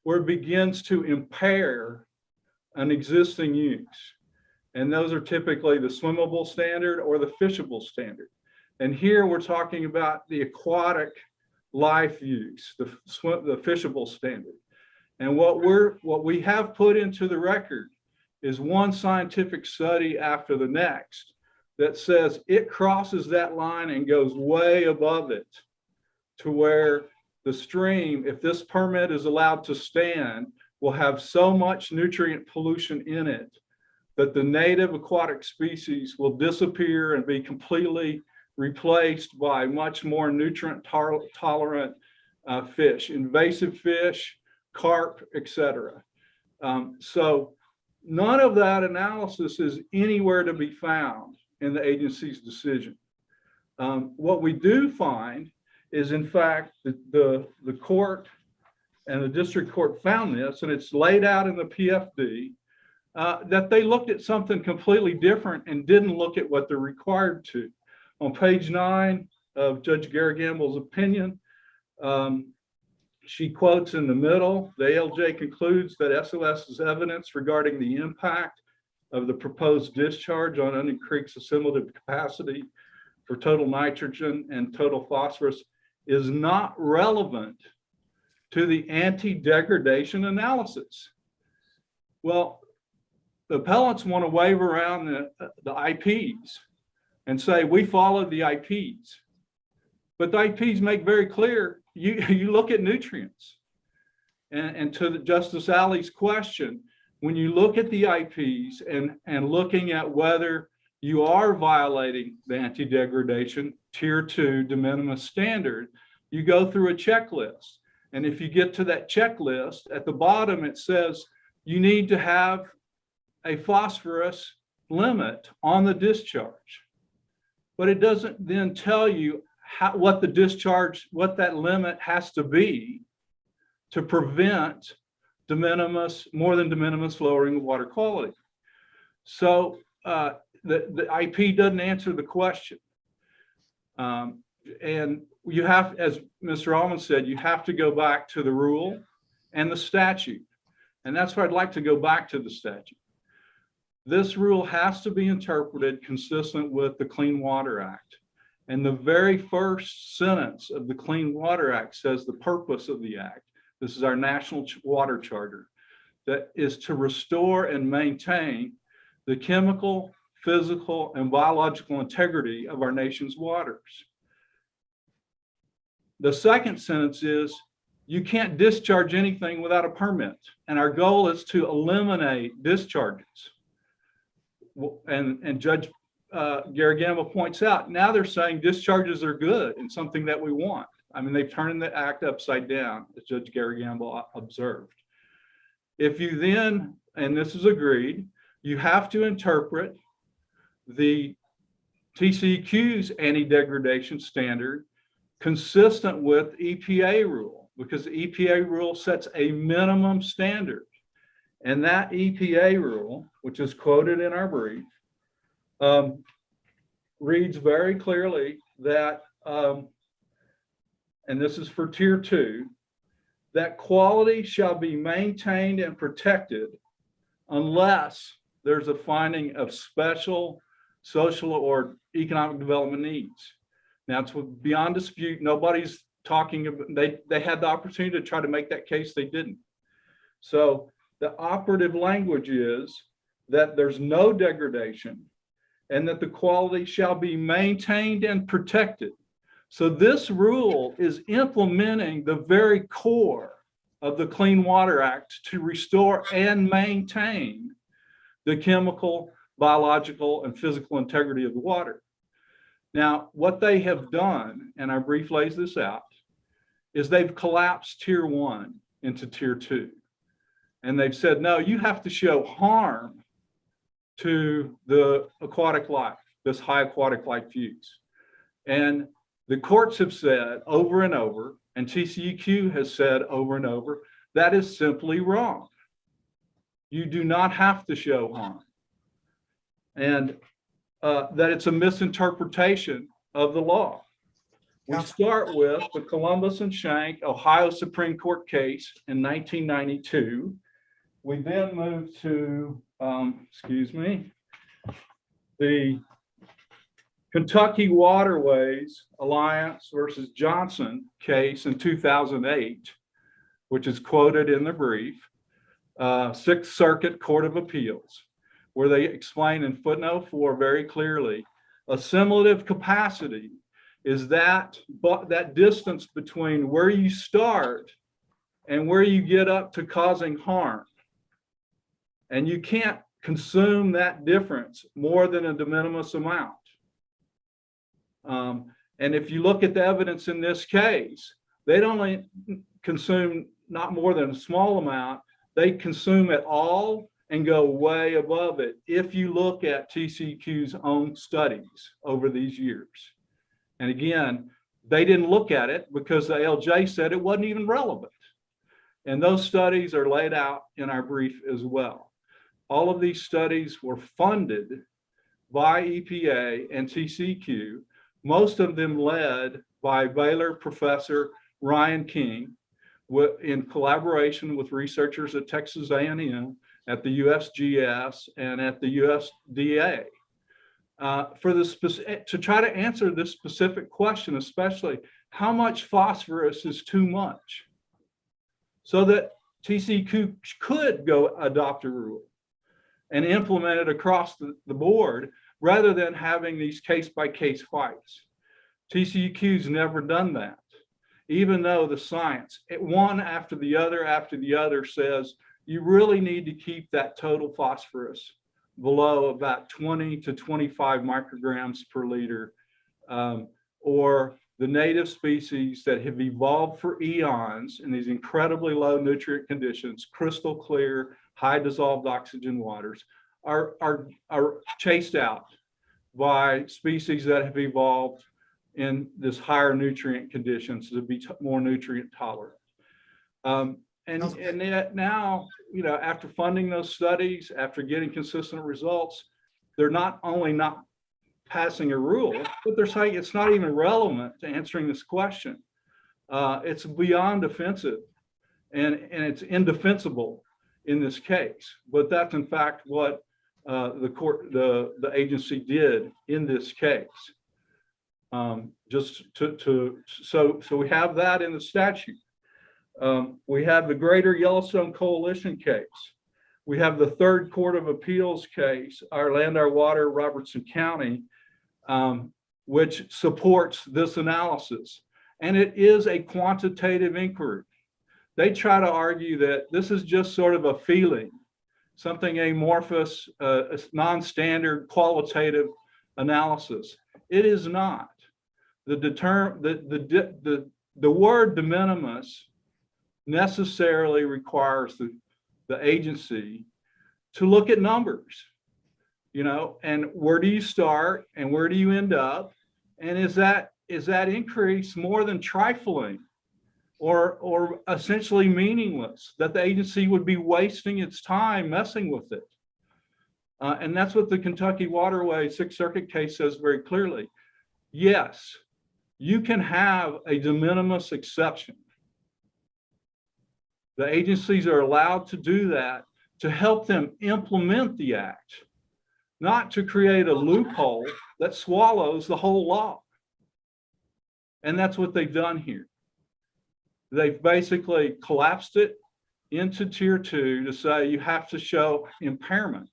where it begins to impair an existing use? And those are typically the swimmable standard or the fishable standard. And here we're talking about the aquatic life use, the fishable standard. And what we have put into the record is one scientific study after the next that says it crosses that line and goes way above it to where the stream, if this permit is allowed to stand, will have so much nutrient pollution in it that the native aquatic species will disappear and be completely replaced by much more nutrient tolerant fish, invasive fish, carp, etc. So none of that analysis is anywhere to be found in the agency's decision. What we do find is, in fact, the court and the district court found this, and it's laid out in the PFD, that they looked at something completely different and didn't look at what they're required to. On page 9 of Judge Garagamble's opinion, she quotes in the middle, the ALJ concludes that SOS's evidence regarding the impact of the proposed discharge on Onion Creek's assimilative capacity for total nitrogen and total phosphorus is not relevant to the anti-degradation analysis. Well, the appellants want to wave around the IPs and say, we followed the IPs. But the IPs make very clear, you look at nutrients. And to Justice Alley's question, when you look at the IPs and looking at whether you are violating the anti-degradation tier 2 de minimis standard, you go through a checklist. And if you get to that checklist, at the bottom it says you need to have a phosphorus limit on the discharge. But it doesn't then tell you what the discharge, what that limit has to be to prevent de minimis, more than de minimis lowering of water quality. So the IP doesn't answer the question. And you have, as Mr. Allman said, you have to go back to the rule and the statute. And that's where I'd like to go back to the statute. This rule has to be interpreted consistent with the Clean Water Act. And the very first sentence of the Clean Water Act says the purpose of the act, this is our National Water Charter, that is to restore and maintain the chemical, physical, and biological integrity of our nation's waters. The second sentence is you can't discharge anything without a permit. And our goal is to eliminate discharges. And Judge Garagamba points out, now they're saying discharges are good and something that we want. I mean, they've turned the act upside down, as Judge Garagamba observed. If you then, and this is agreed, you have to interpret the TCEQ's anti-degradation standard consistent with EPA rule, because the EPA rule sets a minimum standard. And that EPA rule, which is quoted in our brief, reads very clearly that, and this is for Tier 2, that quality shall be maintained and protected unless there's a finding of special social or economic development needs. Now, it's beyond dispute. Nobody's talking about, they had the opportunity to try to make that case, they didn't. So the operative language is that there's no degradation and that the quality shall be maintained and protected. So this rule is implementing the very core of the Clean Water Act to restore and maintain the chemical, biological, and physical integrity of the water. Now, what they have done, and our brief lays this out, is they've collapsed Tier 1 into Tier 2. And they've said, no, you have to show harm to the aquatic life, this high aquatic life use. And the courts have said over and over, and TCEQ has said over and over, that is simply wrong. You do not have to show harm. And that it's a misinterpretation of the law. We start with the Columbus and Schenck Ohio Supreme Court case in 1992. We then move to, the Kentucky Waterways Alliance versus Johnson case in 2008, which is quoted in the brief, Sixth Circuit Court of Appeals, where they explain in footnote 4 very clearly, assimilative capacity is that distance between where you start and where you get up to causing harm. And you can't consume that difference more than a de minimis amount. And if you look at the evidence in this case, they don't consume not more than a small amount, they consume it all and go way above it if you look at TCEQ's own studies over these years. And again, they didn't look at it because the ALJ said it wasn't even relevant. And those studies are laid out in our brief as well. All of these studies were funded by EPA and TCEQ, most of them led by Baylor professor Ryan King, in collaboration with researchers at Texas A&M, at the USGS, and at the USDA. To try to answer this specific question, especially how much phosphorus is too much, so that TCEQ could go adopt a rule and implement it across the board rather than having these case-by-case fights. TCEQ's never done that, even though the science, one after the other says you really need to keep that total phosphorus below about 20 to 25 micrograms per liter, or the native species that have evolved for eons in these incredibly low nutrient conditions, crystal clear, high dissolved oxygen waters, are chased out by species that have evolved in this higher nutrient conditions to be more nutrient tolerant. And yet now, after funding those studies, after getting consistent results, they're not only not passing a rule, but they're saying it's not even relevant to answering this question. It's beyond offensive and it's indefensible in this case. But that's in fact what the agency did in this case. So we have that in the statute. We have the Greater Yellowstone Coalition case. We have the Third Court of Appeals case, Our Land, Our Water, Robertson County, which supports this analysis. And it is a quantitative inquiry. They try to argue that this is just sort of a feeling, something amorphous, non-standard qualitative analysis. It is not. The word de minimis necessarily requires the agency to look at numbers, you know, and where do you start and where do you end up? And is that increase more than trifling or essentially meaningless, that the agency would be wasting its time messing with it? And that's what the Kentucky Waterway Sixth Circuit case says very clearly. Yes, you can have a de minimis exception. The agencies are allowed to do that to help them implement the act, not to create a loophole that swallows the whole law. And that's what they've done here. They've basically collapsed it into tier 2 to say you have to show impairment.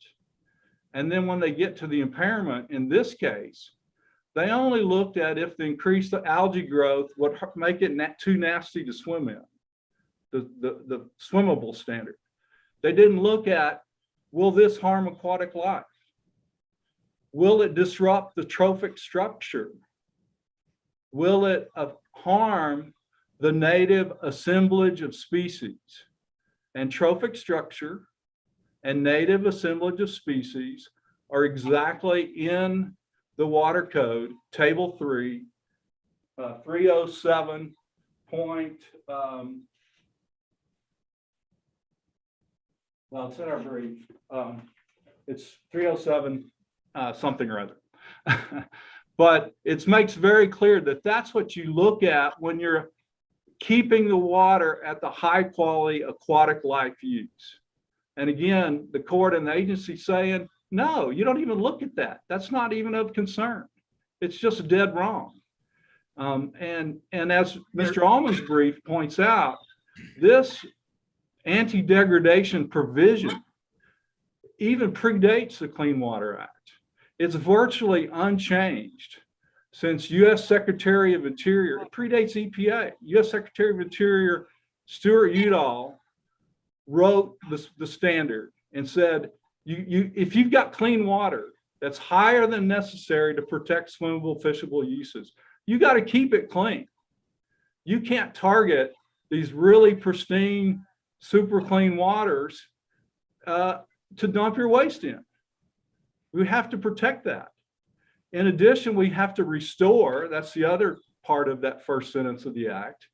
And then when they get to the impairment in this case, they only looked at if the increased algae growth would make it too nasty to swim in, the swimmable standard. They didn't look at, will this harm aquatic life? Will it disrupt the trophic structure? Will it harm the native assemblage of species? And trophic structure and native assemblage of species are exactly in the water code, table 3, 307 point, well, it's in our brief. It's 307 something or other. But it makes very clear that that's what you look at when you're keeping the water at the high quality aquatic life use. And again, the court and the agency saying, no, you don't even look at that. That's not even of concern. It's just dead wrong. And as Mr. Allman's brief points out, this anti-degradation provision even predates the Clean Water Act. It's virtually unchanged since U.S. Secretary of Interior, it predates EPA. U.S. Secretary of Interior Stuart Udall wrote the standard and said, if you've got clean water that's higher than necessary to protect swimmable, fishable uses, you got to keep it clean. You can't target these really pristine, super clean waters to dump your waste in. We have to protect that. In addition, we have to restore, that's the other part of that first sentence of the act,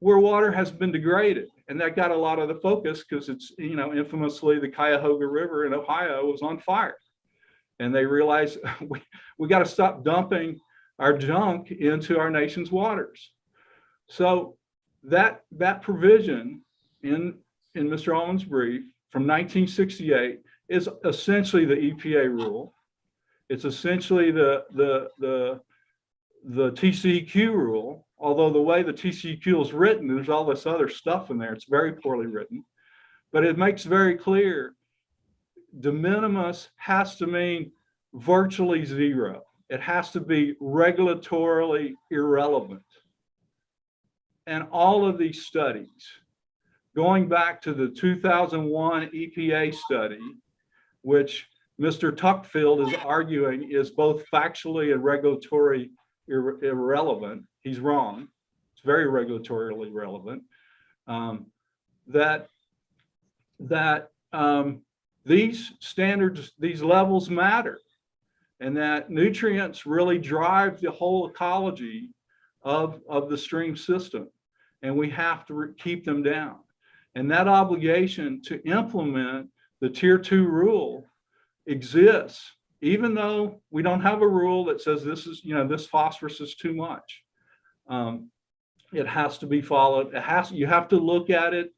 where water has been degraded. And that got a lot of the focus because it's, you know, infamously the Cuyahoga River in Ohio was on fire. And they realized we got to stop dumping our junk into our nation's waters. So that provision in Mr. Allman's brief from 1968 is essentially the EPA rule. It's essentially the TCEQ rule, although the way the TCEQ is written, there's all this other stuff in there. It's very poorly written, but it makes very clear de minimis has to mean virtually zero. It has to be regulatorily irrelevant. And all of these studies, going back to the 2001 EPA study, which Mr. Tuckfield is arguing is both factually and regulatorily irrelevant. He's wrong. It's very regulatorily relevant. These standards, these levels matter, and that nutrients really drive the whole ecology of the stream system, and we have to keep them down. And that obligation to implement the Tier 2 rule exists even though we don't have a rule that says this is, this phosphorus is too much. It has to be followed. You have to look at it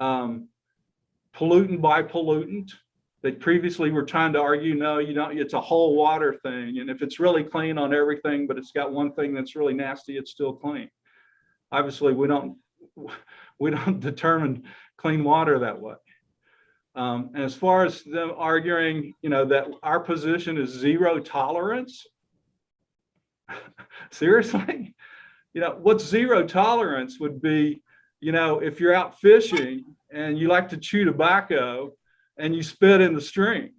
pollutant by pollutant. They previously were trying to argue, no, it's a whole water thing. And if it's really clean on everything, but it's got one thing that's really nasty, it's still clean. Obviously, we don't determine clean water that way. And as far as them arguing, that our position is zero tolerance, seriously, what zero tolerance would be, if you're out fishing and you like to chew tobacco and you spit in the stream.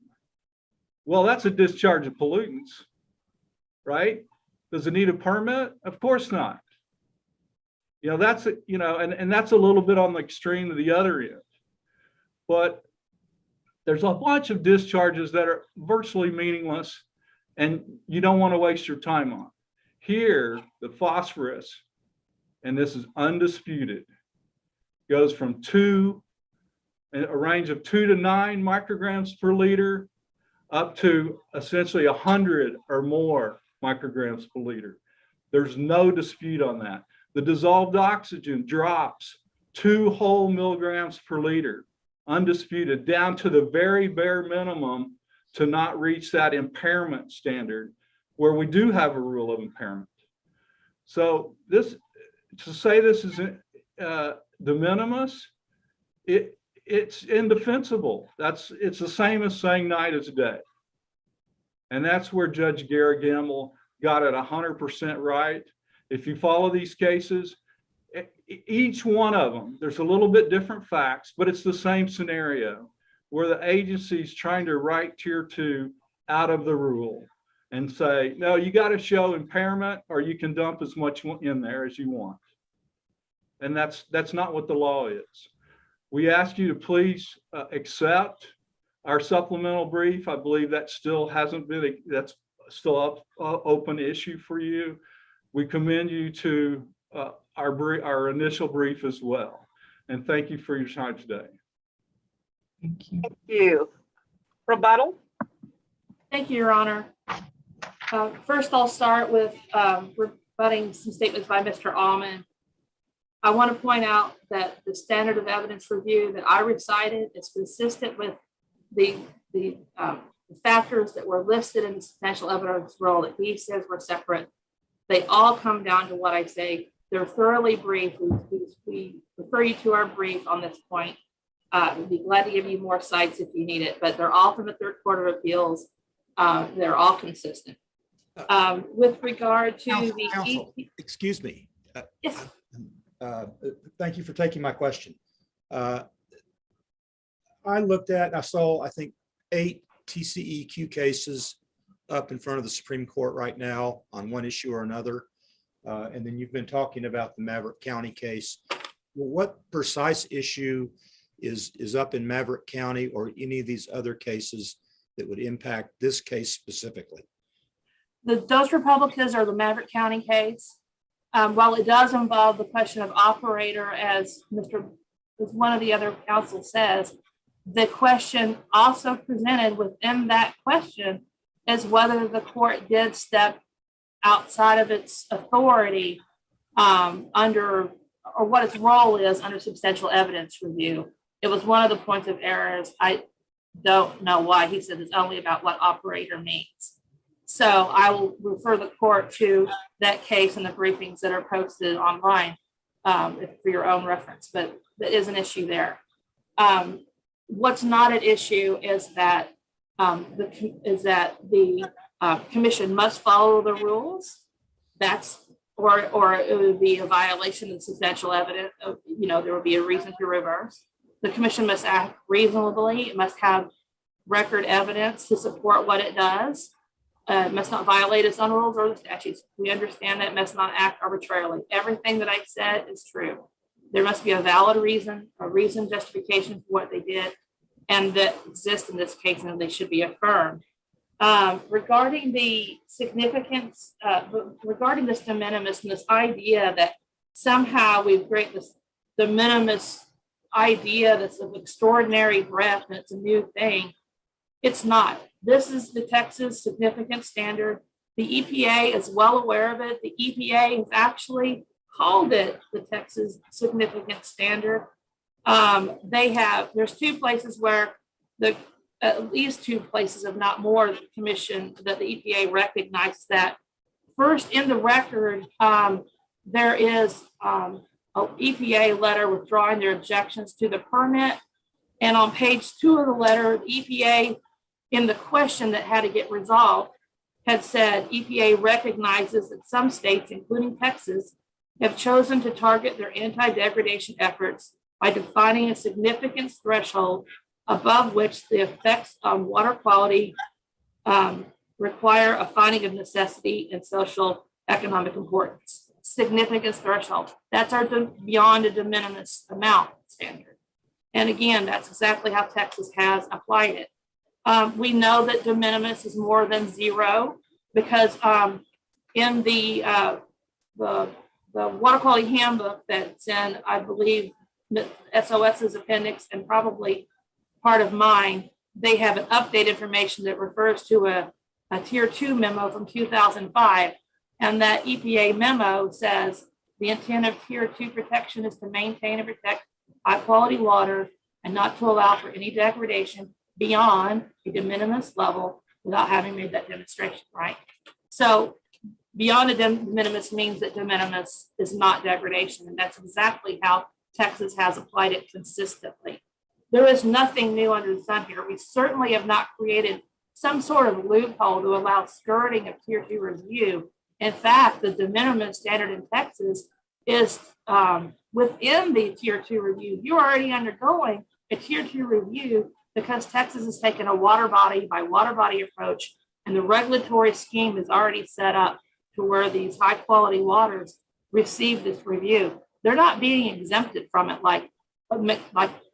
Well, that's a discharge of pollutants, right? Does it need a permit? Of course not. That's, and that's a little bit on the extreme of the other end. But there's a bunch of discharges that are virtually meaningless and you don't want to waste your time on. Here, the phosphorus, and this is undisputed, goes from a range of 2 to 9 micrograms per liter up to essentially 100 or more micrograms per liter. There's no dispute on that. The dissolved oxygen drops 2 whole milligrams per liter, undisputed, down to the very bare minimum to not reach that impairment standard where we do have a rule of impairment. So to say this is de minimis, it's indefensible. It's the same as saying night is day. And that's where Judge Gary Gamble got it 100% right. If you follow these cases, each one of them, there's a little bit different facts, but it's the same scenario where the agency's trying to write tier 2 out of the rule and say, no, you got to show impairment or you can dump as much in there as you want. And that's not what the law is. We ask you to please accept our supplemental brief. I believe that still hasn't been, that's still an open issue for you. We commend you to our initial brief as well. And thank you for your time today. Thank you. Thank you. Rebuttal? Thank you, Your Honor. First, I'll start with rebutting some statements by Mr. Allman. I want to point out that the standard of evidence review that I recited is consistent with the factors that were listed in the substantial evidence rule that he says were separate. They all come down to what I say. They're thoroughly brief. We refer you to our brief on this point. We'd be glad to give you more sites if you need it, but they're all from the Third Court of Appeals. They're all consistent. With regard to Counsel, excuse me. Yes. Thank you for taking my question. I saw, I think, 8 TCEQ cases up in front of the Supreme Court right now on one issue or another. And then you've been talking about the Maverick County case. Well, what precise issue is up in Maverick County or any of these other cases that would impact this case specifically? Those Republicans are the Maverick County case. While it does involve the question of operator, as one of the other counsel says, the question also presented within that question is whether the court did step outside of its authority under, or what its role is under substantial evidence review. It was one of the points of errors. I don't know why he said it's only about what operator means. So I will refer the court to that case and the briefings that are posted online for your own reference, but there is an issue there. What's not an issue is that the commission must follow the rules. Or it would be a violation of substantial evidence. There would be a reason to reverse. The commission must act reasonably. It must have record evidence to support what it does. It must not violate its own rules or the statutes. We understand that it must not act arbitrarily. Everything that I said is true. There must be a valid reason, justification for what they did, and that exists in this case, and they should be affirmed. Regarding the significance, regarding this de minimis and this idea that somehow we've created this de minimis idea that's of extraordinary breadth and it's a new thing, it's not. This is the Texas significant standard. The EPA is well aware of it. The EPA has actually called it the Texas significant standard. There's two places where at least two places, if not more, the commission that the EPA recognizes that. First, in the record, there is an EPA letter withdrawing their objections to the permit. And on page 2 of the letter, the EPA, in the question that had to get resolved, had said EPA recognizes that some states, including Texas, have chosen to target their anti-degradation efforts by defining a significance threshold above which the effects on water quality require a finding of necessity and social economic importance. Significance threshold. That's our beyond a de minimis amount standard. And again, that's exactly how Texas has applied it. We know that de minimis is more than 0 because in the water quality handbook that's in, I believe, SOS's appendix and probably part of mine, they have an updated information that refers to a tier 2 memo from 2005. And that EPA memo says the intent of tier 2 protection is to maintain and protect high quality water and not to allow for any degradation beyond a de minimis level without having made that demonstration, right? So beyond a de minimis means that de minimis is not degradation. And that's exactly how Texas has applied it consistently. There is nothing new under the sun here. We certainly have not created some sort of loophole to allow skirting of tier 2 review. In fact, the de minimis standard in Texas is within the tier 2 review. You're already undergoing a tier 2 review because Texas has taken a water body by water body approach, and the regulatory scheme is already set up to where these high quality waters receive this review. They're not being exempted from it like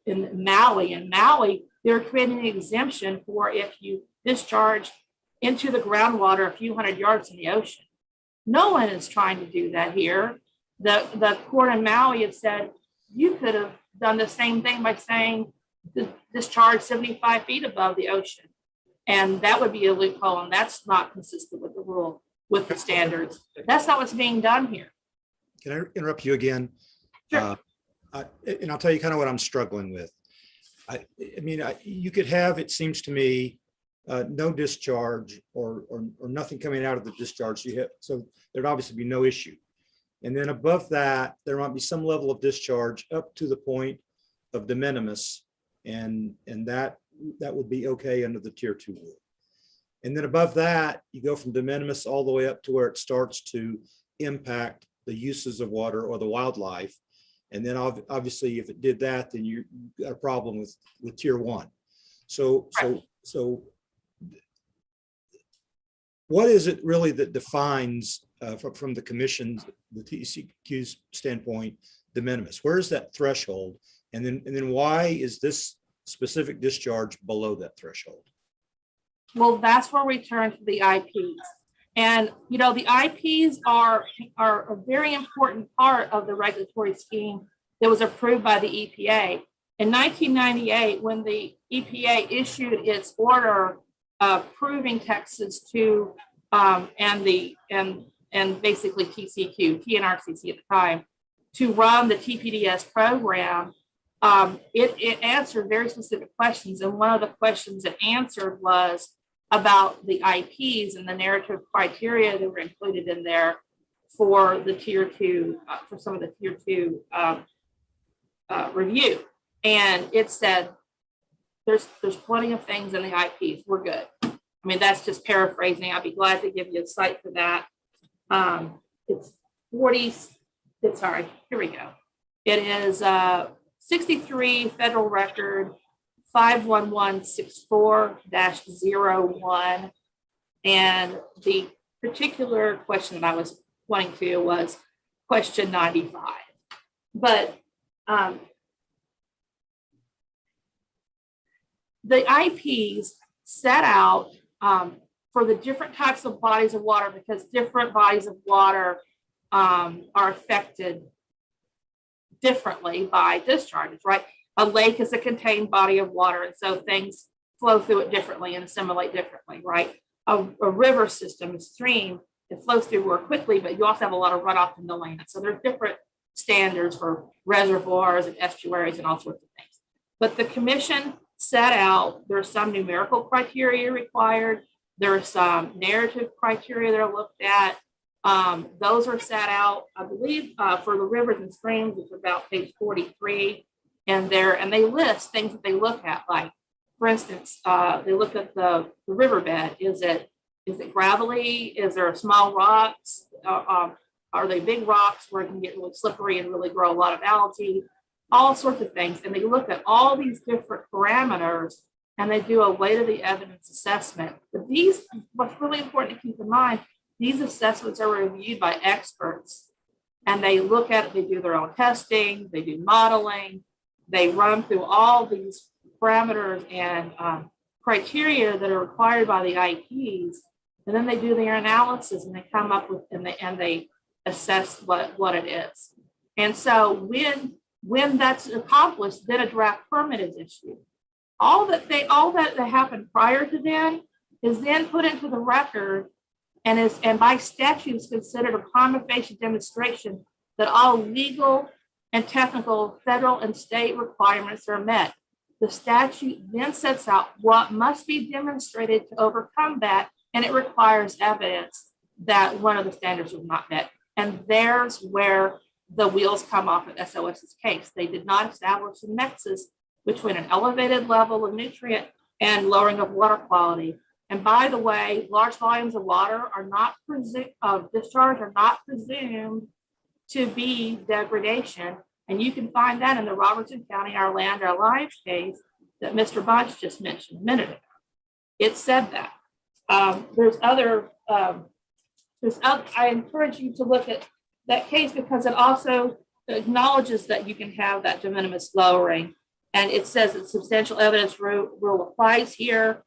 in Maui. In Maui, they're creating an exemption for if you discharge into the groundwater a few hundred yards in the ocean. No one is trying to do that here. The court in Maui have said you could have done the same thing by saying discharge 75 feet above the ocean. And that would be a loophole, and that's not consistent with the rule, with the standards. That's not what's being done here. Can I interrupt you again? Sure. And I'll tell you kind of what I'm struggling with. I mean, you could have, it seems to me, no discharge or nothing coming out of the discharge. So there'd obviously be no issue. And then above that, there might be some level of discharge up to the point of de minimis, and that would be okay under the tier 2 rule. And then above that, you go from de minimis all the way up to where it starts to impact the uses of water or the wildlife. And then obviously, if it did that, then you got a problem with tier 1. So what is it really that defines from the commission's, the TCQ's standpoint, de minimis? Where is that threshold? And then why is this specific discharge below that threshold? Well, that's where we turn to the IPs. And, you know, the IPs are a very important part of the regulatory scheme that was approved by the EPA. In 1998, when the EPA issued its order approving Texas to, and basically TCQ, TNRCC at the time, to run the TPDS program, it answered very specific questions. And one of the questions it answered was about the IPs and the narrative criteria that were included in there for the tier 2, for some of the tier 2 review. And it said, there's plenty of things in the IPs. We're good. I mean, that's just paraphrasing. I'd be glad to give you a cite for that. Here we go. It is 63 Federal Record 51164-01. And the particular question that I was pointing to was question 95. But the IPs set out for the different types of bodies of water, because different bodies of water are affected differently by discharges, right? A lake is a contained body of water. And so things flow through it differently and assimilate differently, right? A river system, a stream, it flows through more quickly, but you also have a lot of runoff in the land. So there's different standards for reservoirs and estuaries and all sorts of things. But the commission set out, there's some numerical criteria required. There are some narrative criteria that are looked at. Those are set out, I believe, for the rivers and streams. It's about page 43, and they list things that they look at. Like, for instance, they look at the riverbed. Is it gravelly? Is there small rocks? Are they big rocks where it can get really slippery and really grow a lot of algae? All sorts of things. And they look at all these different parameters and they do a weight of the evidence assessment. But what's really important to keep in mind, these assessments are reviewed by experts and they look at it, they do their own testing, they do modeling, they run through all these parameters and criteria that are required by the IEPs. And then they do their analysis and they come up with, and they assess what it is. And so when that's accomplished, then a draft permit is issued. All that happened prior to then is then put into the record and by statute is considered a prima facie demonstration that all legal and technical federal and state requirements are met. The statute then sets out what must be demonstrated to overcome that, and it requires evidence that one of the standards was not met. And there's where the wheels come off at SOS's case. They did not establish a nexus between an elevated level of nutrient and lowering of water quality. And by the way, large volumes of water discharge are not presumed to be degradation. And you can find that in the Robertson County, Our Land, Our Lives case that Mr. Bunch just mentioned a minute ago. It said that. I encourage you to look at that case because it also acknowledges that you can have that de minimis lowering. And it says that substantial evidence rule applies here.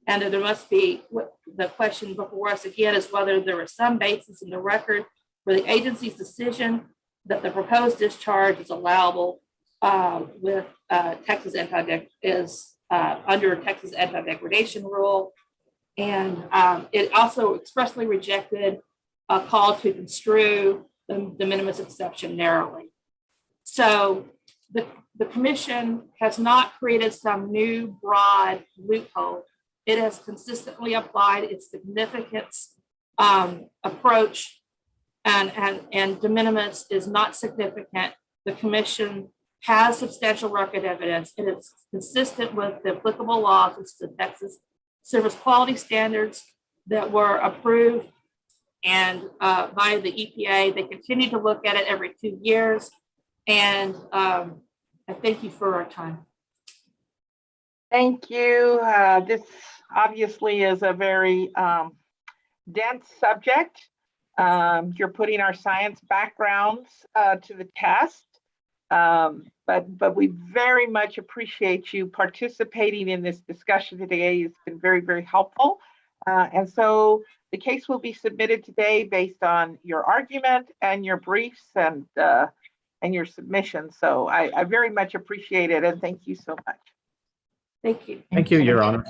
And that there must be, the question before us again is whether there was some basis in the record for the agency's decision that the proposed discharge is allowable with Texas under Texas anti-degradation rule. And it also expressly rejected a call to construe the de minimis exception narrowly. So the commission has not created some new broad loophole. It has consistently applied its significance approach, and de minimis is not significant. The commission has substantial record evidence. It is consistent with the applicable laws. It's the Texas service quality standards that were approved and by the EPA. They continue to look at it every 2 years. And I thank you for our time. Thank you. This obviously is a very dense subject. You're putting our science backgrounds to the test. But we very much appreciate you participating in this discussion today. It's been very, very helpful. And so the case will be submitted today based on your argument and your briefs and your submission. So I very much appreciate it and thank you so much. Thank you. Thank you, Your Honor.